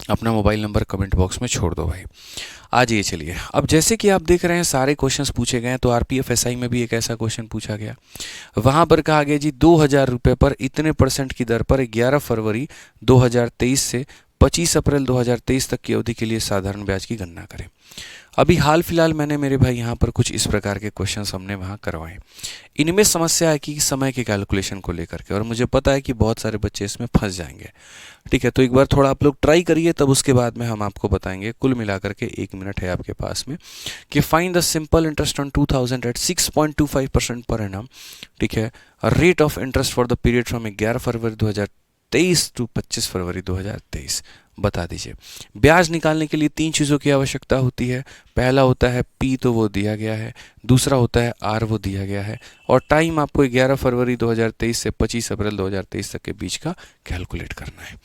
अपना मोबाइल नंबर कमेंट बॉक्स में छोड़ दो भाई। आ जाइए चलिए, अब जैसे कि आप देख रहे हैं सारे क्वेश्चंस पूछे गए हैं, तो आरपीएफ एसआई में भी एक ऐसा क्वेश्चन पूछा गया। वहां पर कहा गया जी 2,000 रुपये पर इतने % की दर पर 11 फरवरी 2023 से 25 अप्रैल 2023 तक की अवधि के लिए साधारण ब्याज की गणना करें। अभी हाल फिलहाल मैंने मेरे भाई यहाँ पर कुछ इस प्रकार के क्वेश्चंस हमने वहाँ करवाए। इनमें समस्या है कि समय के कैलकुलेशन को लेकर के, और मुझे पता है कि बहुत सारे बच्चे इसमें फंस जाएंगे। ठीक है, तो एक बार थोड़ा आप लोग ट्राई करिए, तब उसके बाद में हम आपको बताएंगे। कुल मिलाकर के 1 मिनट है आपके पास में कि find the simple interest on 2,000 at 6.25% per annum. ठीक है, rate of interest for the period from 11 February 2023 to 25 February 2023। बता दीजिए। ब्याज निकालने के लिए 3 चीज़ों की आवश्यकता होती है। पहला होता है पी, तो वो दिया गया है। दूसरा होता है आर, वो दिया गया है। और टाइम आपको 11 फरवरी 2023 से 25 अप्रैल 2023 तक के बीच का कैलकुलेट करना है।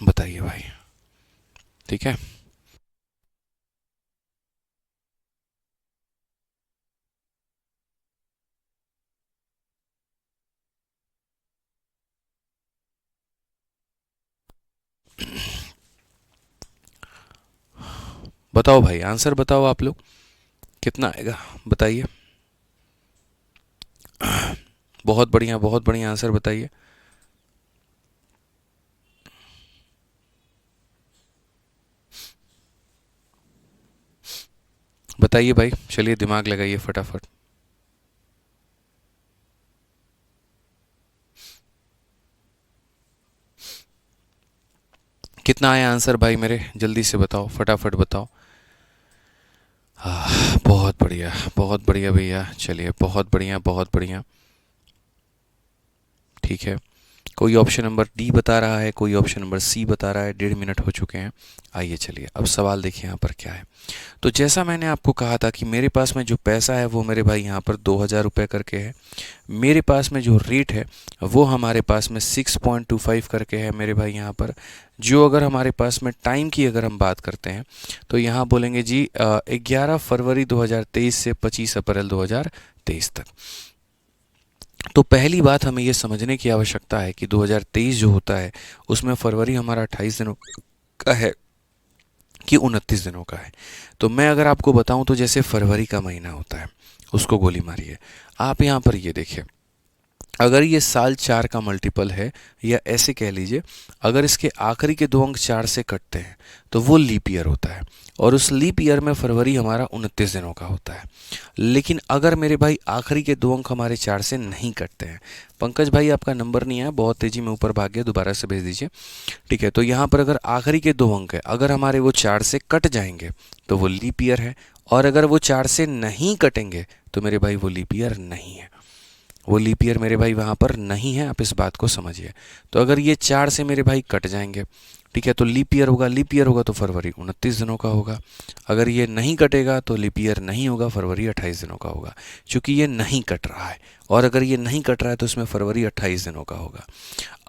बताइए भाई। ठीक है, बताओ भाई, आंसर बताओ आप लोग, कितना आएगा बताइए। बहुत बढ़िया, बहुत बढ़िया, आंसर बताइए। बताइए भाई, चलिए दिमाग लगाइए फटाफट। कितना आया आंसर भाई मेरे, जल्दी से बताओ, फटाफट बताओ। बहुत बढ़िया, बहुत बढ़िया भैया, चलिए बहुत बढ़िया, बहुत बढ़िया। ठीक है, कोई ऑप्शन नंबर डी बता रहा है, कोई ऑप्शन नंबर सी बता रहा है। 1.5 मिनट हो चुके हैं। आइए चलिए, अब सवाल देखिए यहाँ पर क्या है। तो जैसा मैंने आपको कहा था कि मेरे पास में जो पैसा है वो मेरे भाई यहाँ पर 2,000 रुपये करके है। मेरे पास में जो रेट है वो हमारे पास में 6.25 करके है मेरे भाई यहाँ पर। जो अगर हमारे पास में टाइम की अगर हम बात करते हैं तो यहाँ बोलेंगे जी 11 फरवरी 2023 से 25 अप्रैल 2023 तक। तो पहली बात हमें ये समझने की आवश्यकता है कि 2023 जो होता है उसमें फरवरी हमारा 28 दिनों का है कि 29 दिनों का है। तो मैं अगर आपको बताऊं तो जैसे फरवरी का महीना होता है उसको गोली मारिए। आप यहाँ पर ये देखिए, अगर ये साल 4 का मल्टीपल है, या ऐसे कह लीजिए अगर इसके आखिरी के 2 अंक 4 से कटते हैं तो वो लीप ईयर होता है, और उस लीप ईयर में फरवरी हमारा 29 दिनों का होता है। लेकिन अगर मेरे भाई आखिरी के 2 अंक हमारे 4 से नहीं कटते हैं, पंकज भाई आपका नंबर नहीं आया, बहुत तेजी में ऊपर भाग गया, दोबारा से भेज दीजिए। ठीक है, तो यहाँ पर अगर आखिरी के 2 अंक है, अगर हमारे वो 4 से कट जाएंगे तो वो लीप ईयर है, और अगर वो 4 से नहीं कटेंगे तो मेरे भाई वो लीप ईयर नहीं है, वो लीप ईयर मेरे भाई वहाँ पर नहीं है, आप इस बात को समझिए। तो अगर ये 4 से मेरे भाई कट जाएंगे, ठीक है, तो लीप ईयर होगा, लीप ईयर होगा तो फरवरी 29 दिनों का होगा। अगर ये नहीं कटेगा तो लीप ईयर नहीं होगा, फरवरी 28 दिनों का होगा, क्योंकि ये नहीं कट रहा है। और अगर ये नहीं कट रहा है तो इसमें फरवरी 28 दिनों का होगा।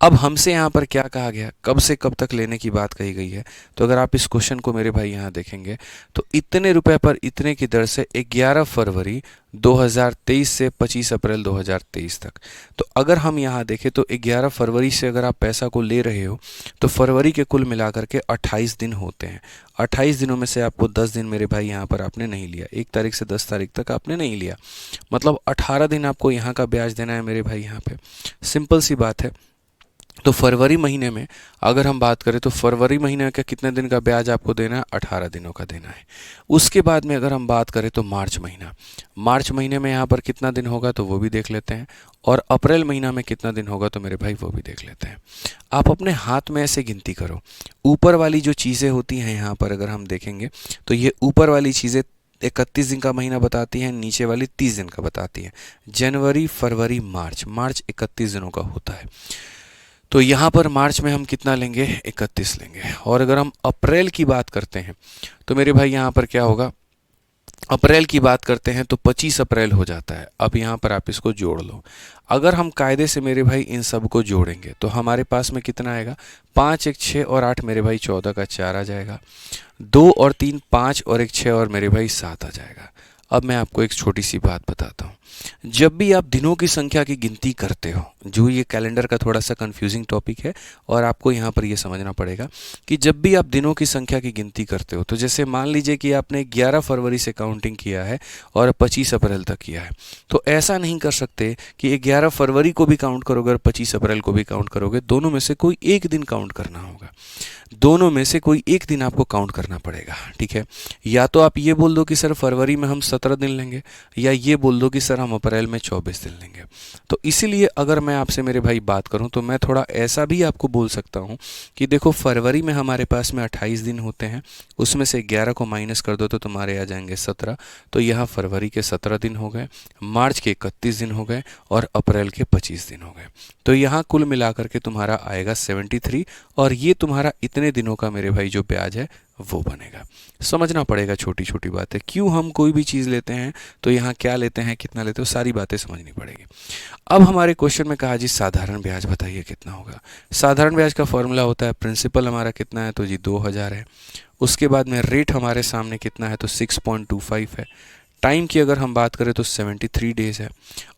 अब हमसे यहाँ पर क्या कहा गया, कब से कब तक लेने की बात कही गई है। तो अगर आप इस क्वेश्चन को मेरे भाई यहाँ देखेंगे तो इतने रुपए पर इतने की दर से 11 फरवरी 2023 से 25 अप्रैल 2023 तक। तो अगर हम यहाँ देखें तो 11 फरवरी से अगर आप पैसा को ले रहे हो तो फरवरी के कुल मिलाकर के 28 दिन होते हैं। 28 दिनों में से आपको 10 दिन मेरे भाई यहाँ पर आपने नहीं लिया, 1 तारीख से 10 तारीख तक आपने नहीं लिया, मतलब 18 दिन आपको यहाँ का ब्याज देना है मेरे भाई यहाँ पे। सिंपल सी बात है। तो फरवरी महीने में अगर हम बात करें तो फरवरी महीने का कितने दिन का ब्याज आपको देना है, 18 दिनों का देना है। उसके बाद में अगर हम बात करें तो मार्च महीना, मार्च महीने में यहाँ पर कितना दिन होगा तो वो भी देख लेते हैं, और अप्रैल महीना में कितना दिन होगा तो मेरे भाई वो भी देख लेते हैं। आप अपने हाथ में ऐसे गिनती करो, ऊपर वाली जो चीज़ें होती हैं यहाँ पर अगर हम देखेंगे तो ये ऊपर वाली चीज़ें 31 दिन का महीना बताती हैं, नीचे वाली 30 दिन का बताती हैं। जनवरी फरवरी मार्च, मार्च 31 दिनों का होता है। तो यहाँ पर मार्च में हम कितना लेंगे, 31 लेंगे। और अगर हम अप्रैल की बात करते हैं तो मेरे भाई यहाँ पर क्या होगा, अप्रैल की बात करते हैं तो 25 अप्रैल हो जाता है। अब यहाँ पर आप इसको जोड़ लो, अगर हम कायदे से मेरे भाई इन सब को जोड़ेंगे तो हमारे पास में कितना आएगा, 5 1 6 और 8 मेरे भाई 14 का 4 आ जाएगा, 2 और 3 5 और 1 6 और मेरे भाई 7 आ जाएगा। अब मैं आपको एक छोटी सी बात बताता हूँ, जब भी आप दिनों की संख्या की गिनती करते हो, जो ये कैलेंडर का थोड़ा सा कंफ्यूजिंग टॉपिक है और आपको यहाँ पर ये समझना पड़ेगा कि जब भी आप दिनों की संख्या की गिनती करते हो तो जैसे मान लीजिए कि आपने 11 फरवरी से काउंटिंग किया है और 25 अप्रैल तक किया है, तो ऐसा नहीं कर सकते कि 11 फरवरी को भी काउंट करोगे और 25 अप्रैल को भी काउंट करोगे, दोनों में से कोई एक दिन काउंट करना होगा, दोनों में से कोई एक दिन आपको काउंट करना पड़ेगा। ठीक है, या तो आप ये बोल दो कि सर फरवरी में हम 17 दिन लेंगे, या ये बोल दो कि सर हम अप्रैल में 24 दिन लेंगे। तो इसीलिए अगर मैं आपसे मेरे भाई बात करूं तो मैं थोड़ा ऐसा भी आपको बोल सकता हूं कि देखो फरवरी में हमारे पास में 28 दिन होते हैं, उसमें से 11 को माइनस कर दो तो तुम्हारे आ जाएंगे 17, तो यहाँ फरवरी के 17 दिन हो गए, मार्च के 31 दिन हो गए और अप्रैल के 25 दिन हो गए। तो यहाँ कुल मिलाकर के तुम्हारा आएगा 73, और ये तुम्हारा इतने दिनों का मेरे भाई जो ब्याज है वो बनेगा। समझना पड़ेगा छोटी छोटी बातें, क्यों हम कोई भी चीज़ लेते हैं तो यहाँ क्या लेते हैं, कितना लेते हो, सारी बातें समझनी पड़ेगी। अब हमारे क्वेश्चन में कहा जी साधारण ब्याज बताइए कितना होगा। साधारण ब्याज का फॉर्मूला होता है, प्रिंसिपल हमारा कितना है तो जी 2000 है, उसके बाद में रेट हमारे सामने कितना है तो 6.25 है, टाइम की अगर हम बात करें तो 73 डेज है,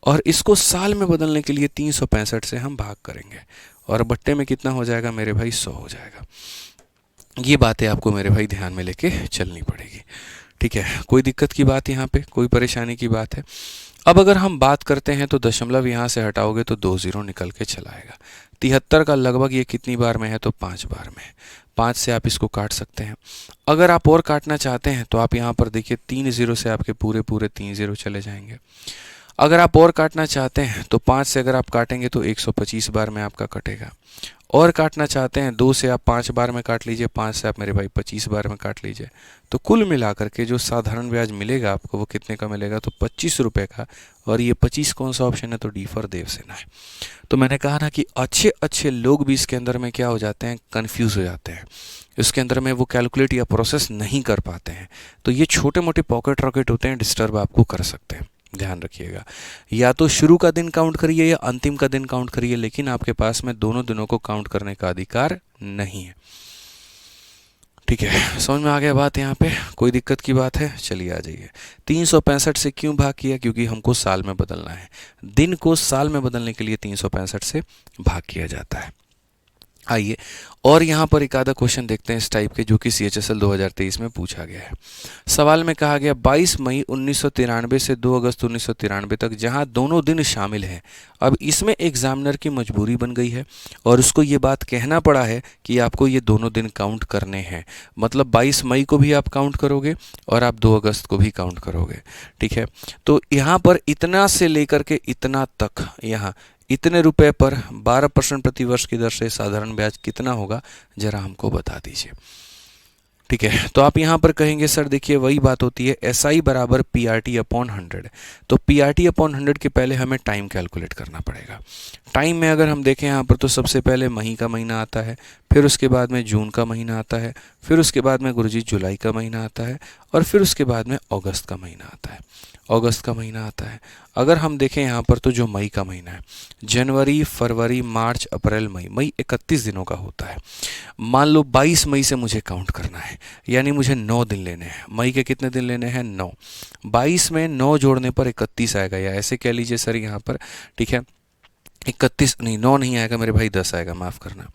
और इसको साल में बदलने के लिए 365 से हम भाग करेंगे और बट्टे में कितना हो जाएगा मेरे भाई 100 हो जाएगा। ये बातें आपको मेरे भाई ध्यान में लेके चलनी पड़ेगी। ठीक है, कोई दिक्कत की बात यहाँ पे, कोई परेशानी की बात है। अब अगर हम बात करते हैं तो दशमलव यहाँ से हटाओगे तो 2 जीरो निकल के चला आएगा। 73 का लगभग ये कितनी बार में है तो 5 बार में है, 5 से आप इसको काट सकते हैं। अगर आप और काटना चाहते हैं तो आप यहाँ पर देखिए 3 जीरो से आपके पूरे पूरे 3 जीरो चले जाएंगे। अगर आप और काटना चाहते हैं तो 5 से अगर आप काटेंगे तो 125 बार में आपका कटेगा। और काटना चाहते हैं 2 से आप 5 बार में काट लीजिए, 5 से आप मेरे भाई 25 बार में काट लीजिए। तो कुल मिलाकर के जो साधारण ब्याज मिलेगा आपको वो कितने का मिलेगा तो 25 रुपये का। और ये 25 कौन सा ऑप्शन है तो डी फॉर देवसेना है। तो मैंने कहा ना कि अच्छे अच्छे लोग भी इसके अंदर में क्या हो जाते हैं, कन्फ्यूज़ हो जाते हैं, इसके अंदर में वो कैलकुलेट या प्रोसेस नहीं कर पाते हैं। तो ये छोटे मोटे पॉकेट रॉकेट होते हैं, डिस्टर्ब आपको कर सकते हैं, ध्यान रखिएगा। या तो शुरू का दिन काउंट करिए या अंतिम का दिन काउंट करिए, लेकिन आपके पास में दोनों दिनों को काउंट करने का अधिकार नहीं है। ठीक है, समझ में आ गया बात यहाँ पे, कोई दिक्कत की बात है, चलिए आ जाइए। 365 से क्यों भाग किया, क्योंकि हमको साल में बदलना है, दिन को साल में बदलने के लिए 365 से भाग किया जाता है। आइए और यहाँ पर एक आधा क्वेश्चन देखते हैं इस टाइप के, जो कि CHSL 2023 में पूछा गया है। सवाल में कहा गया 22 मई 1993 से 2 अगस्त 1993 तक जहाँ दोनों दिन शामिल हैं। अब इसमें एग्जामिनर की मजबूरी बन गई है और उसको ये बात कहना पड़ा है कि आपको ये दोनों दिन काउंट करने हैं। मतलब 22 मई को भी आप काउंट करोगे और आप 2 अगस्त को भी काउंट करोगे। ठीक है, तो यहाँ पर इतना से लेकर के इतना तक, यहाँ इतने रुपए पर 12% प्रति वर्ष की दर से साधारण ब्याज कितना होगा, जरा हमको बता दीजिए। ठीक है, तो आप यहाँ पर कहेंगे सर देखिए वही बात होती है, SI बराबर PRT अपॉन 100। तो PRT अपॉन 100 के पहले हमें टाइम कैलकुलेट करना पड़ेगा। टाइम में अगर हम देखें यहाँ पर तो सबसे पहले मई का महीना आता है, फिर उसके बाद में जून का महीना आता है, फिर उसके बाद में गुरुजी जुलाई का महीना आता है, और फिर उसके बाद में अगस्त का महीना आता है, अगस्त का महीना आता है। अगर हम देखें यहाँ पर तो जो मई का महीना है, जनवरी फरवरी मार्च अप्रैल मई, मई 31 दिनों का होता है। मान लो 22 मई से मुझे काउंट करना है, यानी मुझे 9 दिन लेने हैं। मई के कितने दिन लेने हैं? 9। 22 में 9 जोड़ने पर 31 आएगा, या ऐसे कह लीजिए सर यहाँ पर, ठीक है 31 नहीं, 9 नहीं आएगा मेरे भाई, 10 आएगा, माफ़ करना।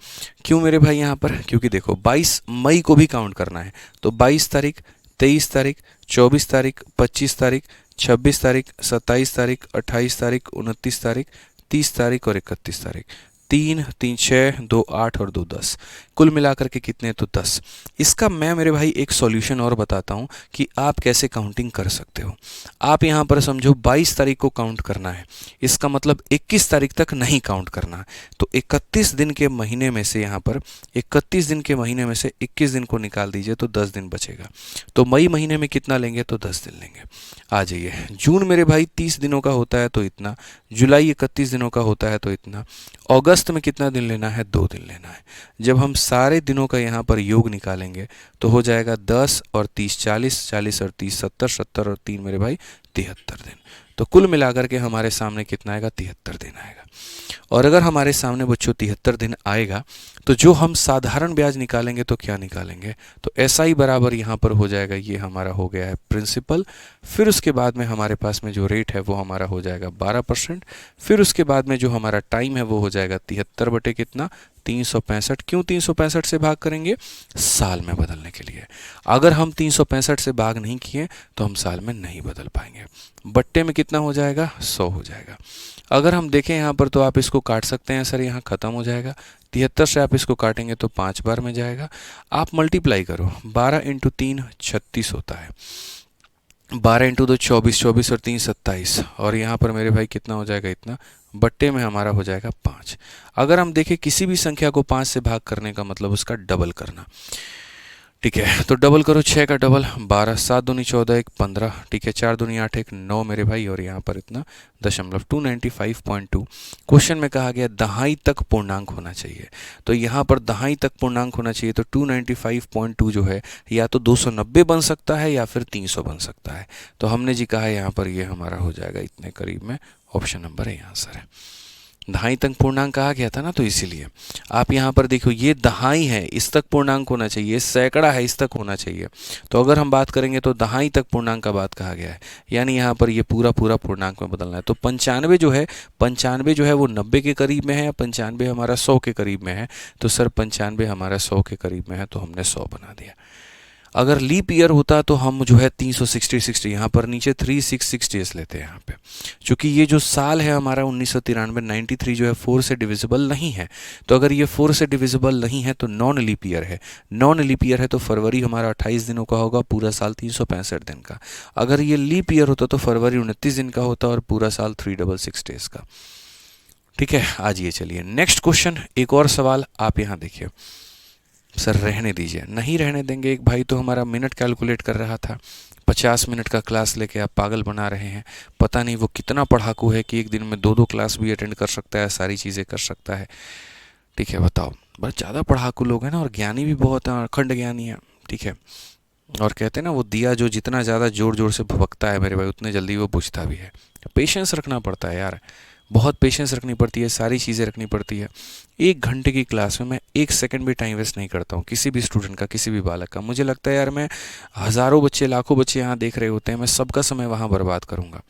क्यों मेरे भाई यहाँ पर? क्योंकि देखो 22 मई को भी काउंट करना है, तो 22 तारीख, 23 तारीख, 24 तारीख, 25 तारीख, 26 तारीख, 27 तारीख, 28 तारीख, 29 तारीख, 30 तारीख और 31 तारीख। 3 3 6 2 8 और 2 10, कुल मिलाकर के कितने? तो 10। इसका मैं मेरे भाई एक सॉल्यूशन और बताता हूँ कि आप कैसे काउंटिंग कर सकते हो। आप यहाँ पर समझो 22 तारीख को काउंट करना है, इसका मतलब 21 तारीख तक नहीं काउंट करना है। तो 31 दिन के महीने में से, यहाँ पर 31 दिन के महीने में से 21 दिन को निकाल दीजिए तो 10 दिन बचेगा। तो मई महीने में कितना लेंगे? तो 10 दिन लेंगे। आ जाइए, जून मेरे भाई 30 दिनों का होता है तो इतना, जुलाई 31 दिनों का होता है तो इतना, अगस्त में कितना दिन लेना है? 2 दिन लेना है। जब हम सारे दिनों का यहाँ पर योग निकालेंगे तो हो जाएगा 10 और 30 40, 40 और 30 70, 70 और 3 मेरे भाई 73 दिन। तो कुल मिलाकर के हमारे सामने कितना आएगा? 73 दिन आएगा। और अगर हमारे सामने बच्चों 73 दिन आएगा तो जो हम साधारण ब्याज निकालेंगे तो क्या निकालेंगे? तो SI बराबर यहाँ पर हो जाएगा, ये हमारा हो गया है प्रिंसिपल, फिर उसके बाद में हमारे पास में जो रेट है वो हमारा हो जाएगा 12%, फिर उसके बाद में जो हमारा टाइम है वो हो जाएगा 73 बटे कितना? 365। क्यों 365 से भाग करेंगे? साल में बदलने के लिए। अगर हम 365 से भाग नहीं किए तो हम साल में नहीं बदल पाएंगे। बट्टे में कितना हो जाएगा? 100 हो जाएगा। अगर हम देखें यहाँ पर तो आप इसको काट सकते हैं सर, यहाँ ख़त्म हो जाएगा। 73 से आप इसको काटेंगे तो 5 बार में जाएगा। आप मल्टीप्लाई करो, 12 × 3 36 होता है, 12 × 2 24, 24 और 3 27, और यहाँ पर मेरे भाई कितना हो जाएगा? इतना। बट्टे में हमारा हो जाएगा 5। अगर हम देखें किसी भी संख्या को 5 से भाग करने का मतलब उसका डबल करना। ठीक है, तो डबल करो, 6 का डबल 12, 7 दूनी 14, 1 15, ठीक है 4 दूनी 8, 1 9 मेरे भाई, और यहाँ पर इतना दशमलव 295.2। क्वेश्चन में कहा गया दहाई तक पूर्णांक होना चाहिए, तो यहाँ पर दहाई तक पूर्णांक होना चाहिए, तो 295.2 जो है या तो 290 बन सकता है या फिर 300 बन सकता है। तो हमने जी कहा है यहाँ पर ये हमारा हो जाएगा इतने करीब में, ऑप्शन नंबर है आंसर है। दहाई तक पूर्णांक कहा गया था ना, तो इसीलिए आप यहाँ पर देखो ये दहाई है, इस तक पूर्णांक होना चाहिए, सैकड़ा है, इस तक होना चाहिए। तो अगर हम बात करेंगे तो दहाई तक पूर्णांक का बात कहा गया है, यानी यहाँ पर ये पूरा पूरा पूर्णांक में बदलना है। तो 95 जो है, 95 जो है वो 90 के करीब में है, या 95 हमारा 100 के करीब में है? तो सर 95 हमारा 100 के करीब में है, तो हमने 100 बना दिया। अगर लीप ईयर होता तो हम जो है 360 यहाँ पर नीचे 366 डेज लेते हैं यहाँ पे, चूँकि ये जो साल है हमारा 1993 93 जो है 4 से डिविजिबल नहीं है। तो अगर ये 4 से डिविजिबल नहीं है तो नॉन लीप ईयर है। नॉन लीप ईयर है तो फरवरी हमारा 28 दिनों का होगा, पूरा साल 365 दिन का। अगर ये लीप ईयर होता तो फरवरी 29 दिन का होता और पूरा साल 366 डेज का। ठीक है, आज ये चलिए नेक्स्ट क्वेश्चन, एक और सवाल आप यहाँ देखिए। सर रहने दीजिए, नहीं रहने देंगे। एक भाई तो हमारा मिनट कैलकुलेट कर रहा था, 50 मिनट का क्लास लेके आप पागल बना रहे हैं। पता नहीं वो कितना पढ़ाकू है कि एक दिन में 2-2 क्लास भी अटेंड कर सकता है, सारी चीज़ें कर सकता है। ठीक है, बताओ, बस ज़्यादा पढ़ाकू लोग हैं ना, और ज्ञानी भी बहुत हैं, अखंड ज्ञानी है। ठीक है, और कहते हैं ना वो दिया जो जितना ज़्यादा जोर जोर से भभकता है मेरे भाई, उतने जल्दी वो बुझता भी है। पेशेंस रखना पड़ता है यार, बहुत पेशेंस रखनी पड़ती है, सारी चीज़ें रखनी पड़ती है। 1 घंटे की क्लास में मैं 1 सेकंड भी टाइम वेस्ट नहीं करता हूँ किसी भी स्टूडेंट का, किसी भी बालक का। मुझे लगता है यार मैं हज़ारों बच्चे, लाखों बच्चे यहाँ देख रहे होते हैं, मैं सबका समय वहाँ बर्बाद करूँगा।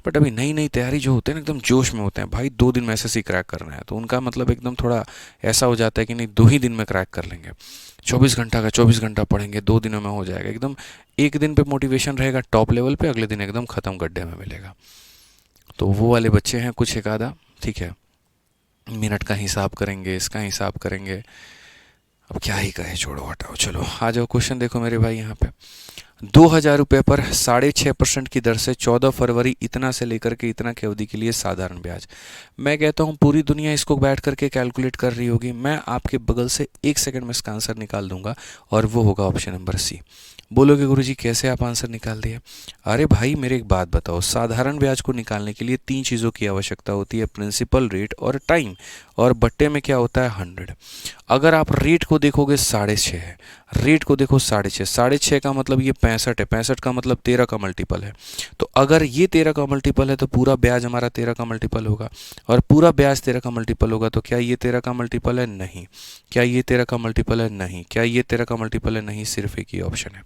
बट अभी नई नई तैयारी जो होते हैं ना, एकदम जोश में होते हैं भाई, 2 दिन में एसएससी क्रैक करना है, तो उनका मतलब एकदम थोड़ा ऐसा हो जाता है कि नहीं 2 ही दिन में क्रैक कर लेंगे, 24 घंटा का 24 घंटा पढ़ेंगे, 2 दिनों में हो जाएगा एकदम। एक दिन पे मोटिवेशन रहेगा टॉप लेवल पे, अगले दिन एकदम ख़त्म गड्ढे में मिलेगा। तो वो वाले बच्चे हैं कुछ एक आधा, ठीक है, मिनट का हिसाब करेंगे, इसका हिसाब करेंगे। अब क्या ही कहे, छोड़ो हटाओ, चलो आ जाओ क्वेश्चन देखो मेरे भाई यहाँ पे। 2,000 रुपये पर 6.5% की दर से 14 फरवरी इतना से लेकर के इतना की अवधि के लिए साधारण ब्याज। मैं कहता हूँ पूरी दुनिया इसको बैठ करके कैलकुलेट कर रही होगी, मैं आपके बगल से 1 सेकंड में इसका आंसर निकाल दूंगा, और वो होगा ऑप्शन नंबर सी। बोलोगे गुरुजी कैसे आप आंसर निकाल दिए? अरे भाई मेरे एक बात बताओ, साधारण ब्याज को निकालने के लिए 3 चीज़ों की आवश्यकता होती है, प्रिंसिपल, रेट और टाइम, और बट्टे में क्या होता है 100। अगर आप रेट को देखोगे 6.5 है, रेट को देखो 6.5, 6.5 का मतलब ये 65 है, 65 का मतलब 13 का मल्टीपल है। तो अगर ये 13 का मल्टीपल है तो पूरा ब्याज हमारा 13 का मल्टीपल होगा, और पूरा ब्याज 13 का मल्टीपल होगा, तो क्या ये 13 का मल्टीपल है? नहीं। क्या ये 13 का मल्टीपल है? नहीं। क्या ये 13 का मल्टीपल है? नहीं। सिर्फ एक ही ऑप्शन है।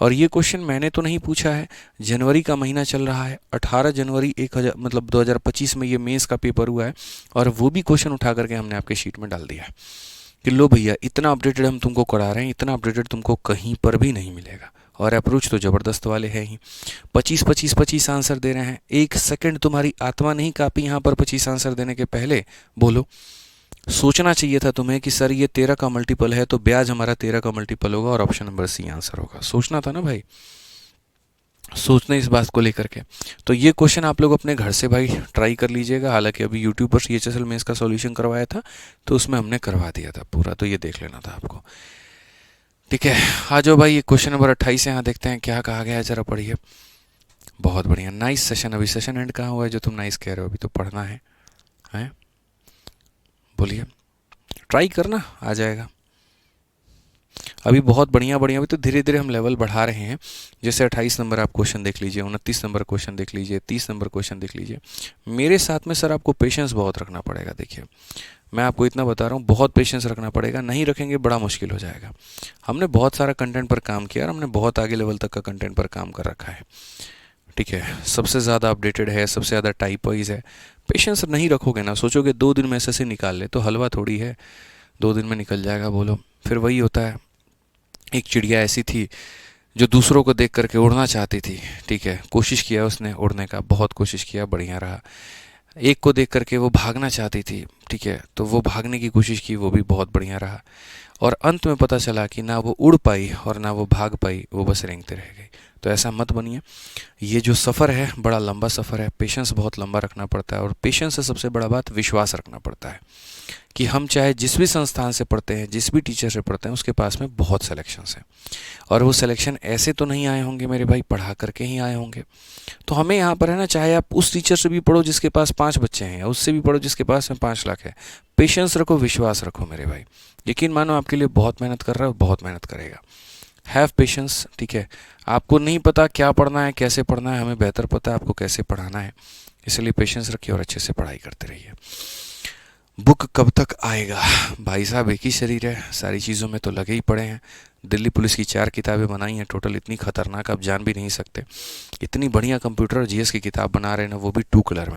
और ये क्वेश्चन मैंने तो नहीं पूछा है, जनवरी का महीना चल रहा है, 18 जनवरी 1000 मतलब 2025 में ये मेंस का पेपर हुआ है, और वो भी क्वेश्चन उठा करके हमने आपके शीट में डाल दिया है कि लो भैया इतना अपडेटेड हम तुमको करा रहे हैं, इतना अपडेटेड तुमको कहीं पर भी नहीं मिलेगा। और अप्रोच तो ज़बरदस्त वाले हैं ही, 25 आंसर दे रहे हैं। 1 सेकंड तुम्हारी आत्मा नहीं कांपी यहाँ पर 25 आंसर देने के पहले? बोलो, सोचना चाहिए था तुम्हें कि सर ये 13 का मल्टीपल है तो ब्याज हमारा 13 का मल्टीपल होगा और ऑप्शन नंबर सी आंसर होगा। सोचना था ना भाई, सोचना इस बात को लेकर के। तो ये क्वेश्चन आप लोग अपने घर से भाई ट्राई कर लीजिएगा। हालांकि अभी यूट्यूब पर CHSL में इसका सॉल्यूशन करवाया था, तो उसमें हमने करवा दिया था पूरा, तो ये देख लेना था आपको। ठीक है, आ जाओ भाई, ये क्वेश्चन नंबर 28 है, यहाँ देखते हैं क्या कहा गया है, जरा पढ़िए। बहुत बढ़िया, नाइस सेशन। अभी सेशन एंड कहाँ हुआ है जो तुम नाइस कह रहे हो? अभी तो पढ़ना है, हैं? बोलिए, ट्राई करना, आ जाएगा। अभी बहुत बढ़िया बढ़िया, अभी तो धीरे धीरे हम लेवल बढ़ा रहे हैं। जैसे 28 नंबर आप क्वेश्चन देख लीजिए, 29 नंबर क्वेश्चन देख लीजिए, 30 नंबर क्वेश्चन देख लीजिए। मेरे साथ में सर आपको पेशेंस बहुत रखना पड़ेगा। देखिए मैं आपको इतना बता रहा हूँ, बहुत पेशेंस रखना पड़ेगा, नहीं रखेंगे बड़ा मुश्किल हो जाएगा। हमने बहुत सारा कंटेंट पर काम किया और हमने बहुत आगे लेवल तक का कंटेंट पर काम कर रखा है। ठीक है, सबसे ज़्यादा अपडेटेड है, सबसे ज़्यादा टाइप वाइज है। पेशेंस नहीं रखोगे ना, सोचोगे 2 दिन में ऐसे निकाल ले, तो हलवा थोड़ी है 2 दिन में निकल जाएगा। बोलो, फिर वही होता है। एक चिड़िया ऐसी थी जो दूसरों को देख करके उड़ना चाहती थी। ठीक है, कोशिश किया उसने उड़ने का, बहुत कोशिश किया, बढ़िया रहा। एक को देख करके वो भागना चाहती थी। ठीक है, तो वो भागने की कोशिश की, वो भी बहुत बढ़िया रहा। और अंत में पता चला कि ना वो उड़ पाई और ना वो भाग पाई, वो बस रेंगते रह गई। तो ऐसा मत बनिए। ये जो सफ़र है बड़ा लंबा सफ़र है, पेशेंस बहुत लंबा रखना पड़ता है, और पेशेंस से सबसे बड़ा बात विश्वास रखना पड़ता है कि हम चाहे जिस भी संस्थान से पढ़ते हैं, जिस भी टीचर से पढ़ते हैं, उसके पास में बहुत सिलेक्शंस हैं, और वो सिलेक्शन ऐसे तो नहीं आए होंगे मेरे भाई, पढ़ा करके ही आए होंगे। तो हमें यहाँ पर है ना, चाहे आप उस टीचर से भी पढ़ो जिसके पास 5 बच्चे हैं, या उससे भी पढ़ो जिसके पास में 5 लाख है, पेशेंस रखो, विश्वास रखो मेरे भाई। यकीन मानो आपके लिए बहुत मेहनत कर रहा है, बहुत मेहनत करेगा। Have patience. ठीक है, आपको नहीं पता क्या पढ़ना है, कैसे पढ़ना है, हमें बेहतर पता है आपको कैसे पढ़ाना है, इसलिए पेशेंस रखिए और अच्छे से पढ़ाई करते रहिए। बुक कब तक आएगा? भाई साहब एक ही शरीर है, सारी चीज़ों में तो लगे ही पड़े हैं। दिल्ली पुलिस की 4 किताबें बनाई हैं टोटल, इतनी खतरनाक आप जान भी नहीं सकते। इतनी बढ़िया कंप्यूटर और GS की किताब बना रहे हैं ना, वो भी 2 कलर में।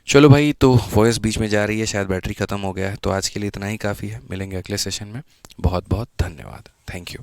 चलो भाई, तो वॉइस बीच में जा रही है, शायद बैटरी ख़त्म हो गया है, तो आज के लिए इतना ही काफ़ी है। मिलेंगे अगले सेशन में। बहुत बहुत धन्यवाद, थैंक यू।